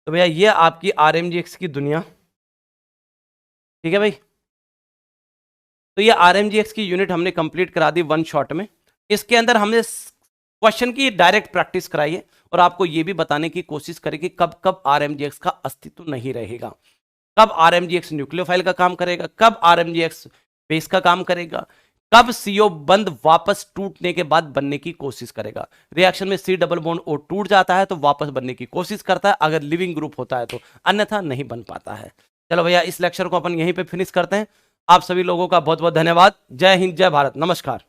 तो भैया ये आपकी RMGX की दुनिया, ठीक है भाई। तो ये RMGX की यूनिट हमने कंप्लीट करा दी 1 शॉट में। इसके अंदर हमने क्वेश्चन की डायरेक्ट प्रैक्टिस कराई है और आपको ये भी बताने की कोशिश करें कि कब कब RMGX का अस्तित्व नहीं रहेगा, कब RMGX न्यूक्लियोफाइल का काम करेगा, कब RMGX बेस का काम करेगा, कब CO बंद वापस टूटने के बाद बनने की कोशिश करेगा। रिएक्शन में C डबल बॉन्ड O टूट जाता है तो वापस बनने की कोशिश करता है अगर लिविंग ग्रुप होता है तो, अन्यथा नहीं बन पाता है। चलो भैया इस लेक्चर को अपन यहीं पे फिनिश करते हैं। आप सभी लोगों का बहुत बहुत धन्यवाद। जय हिंद, जय भारत, नमस्कार।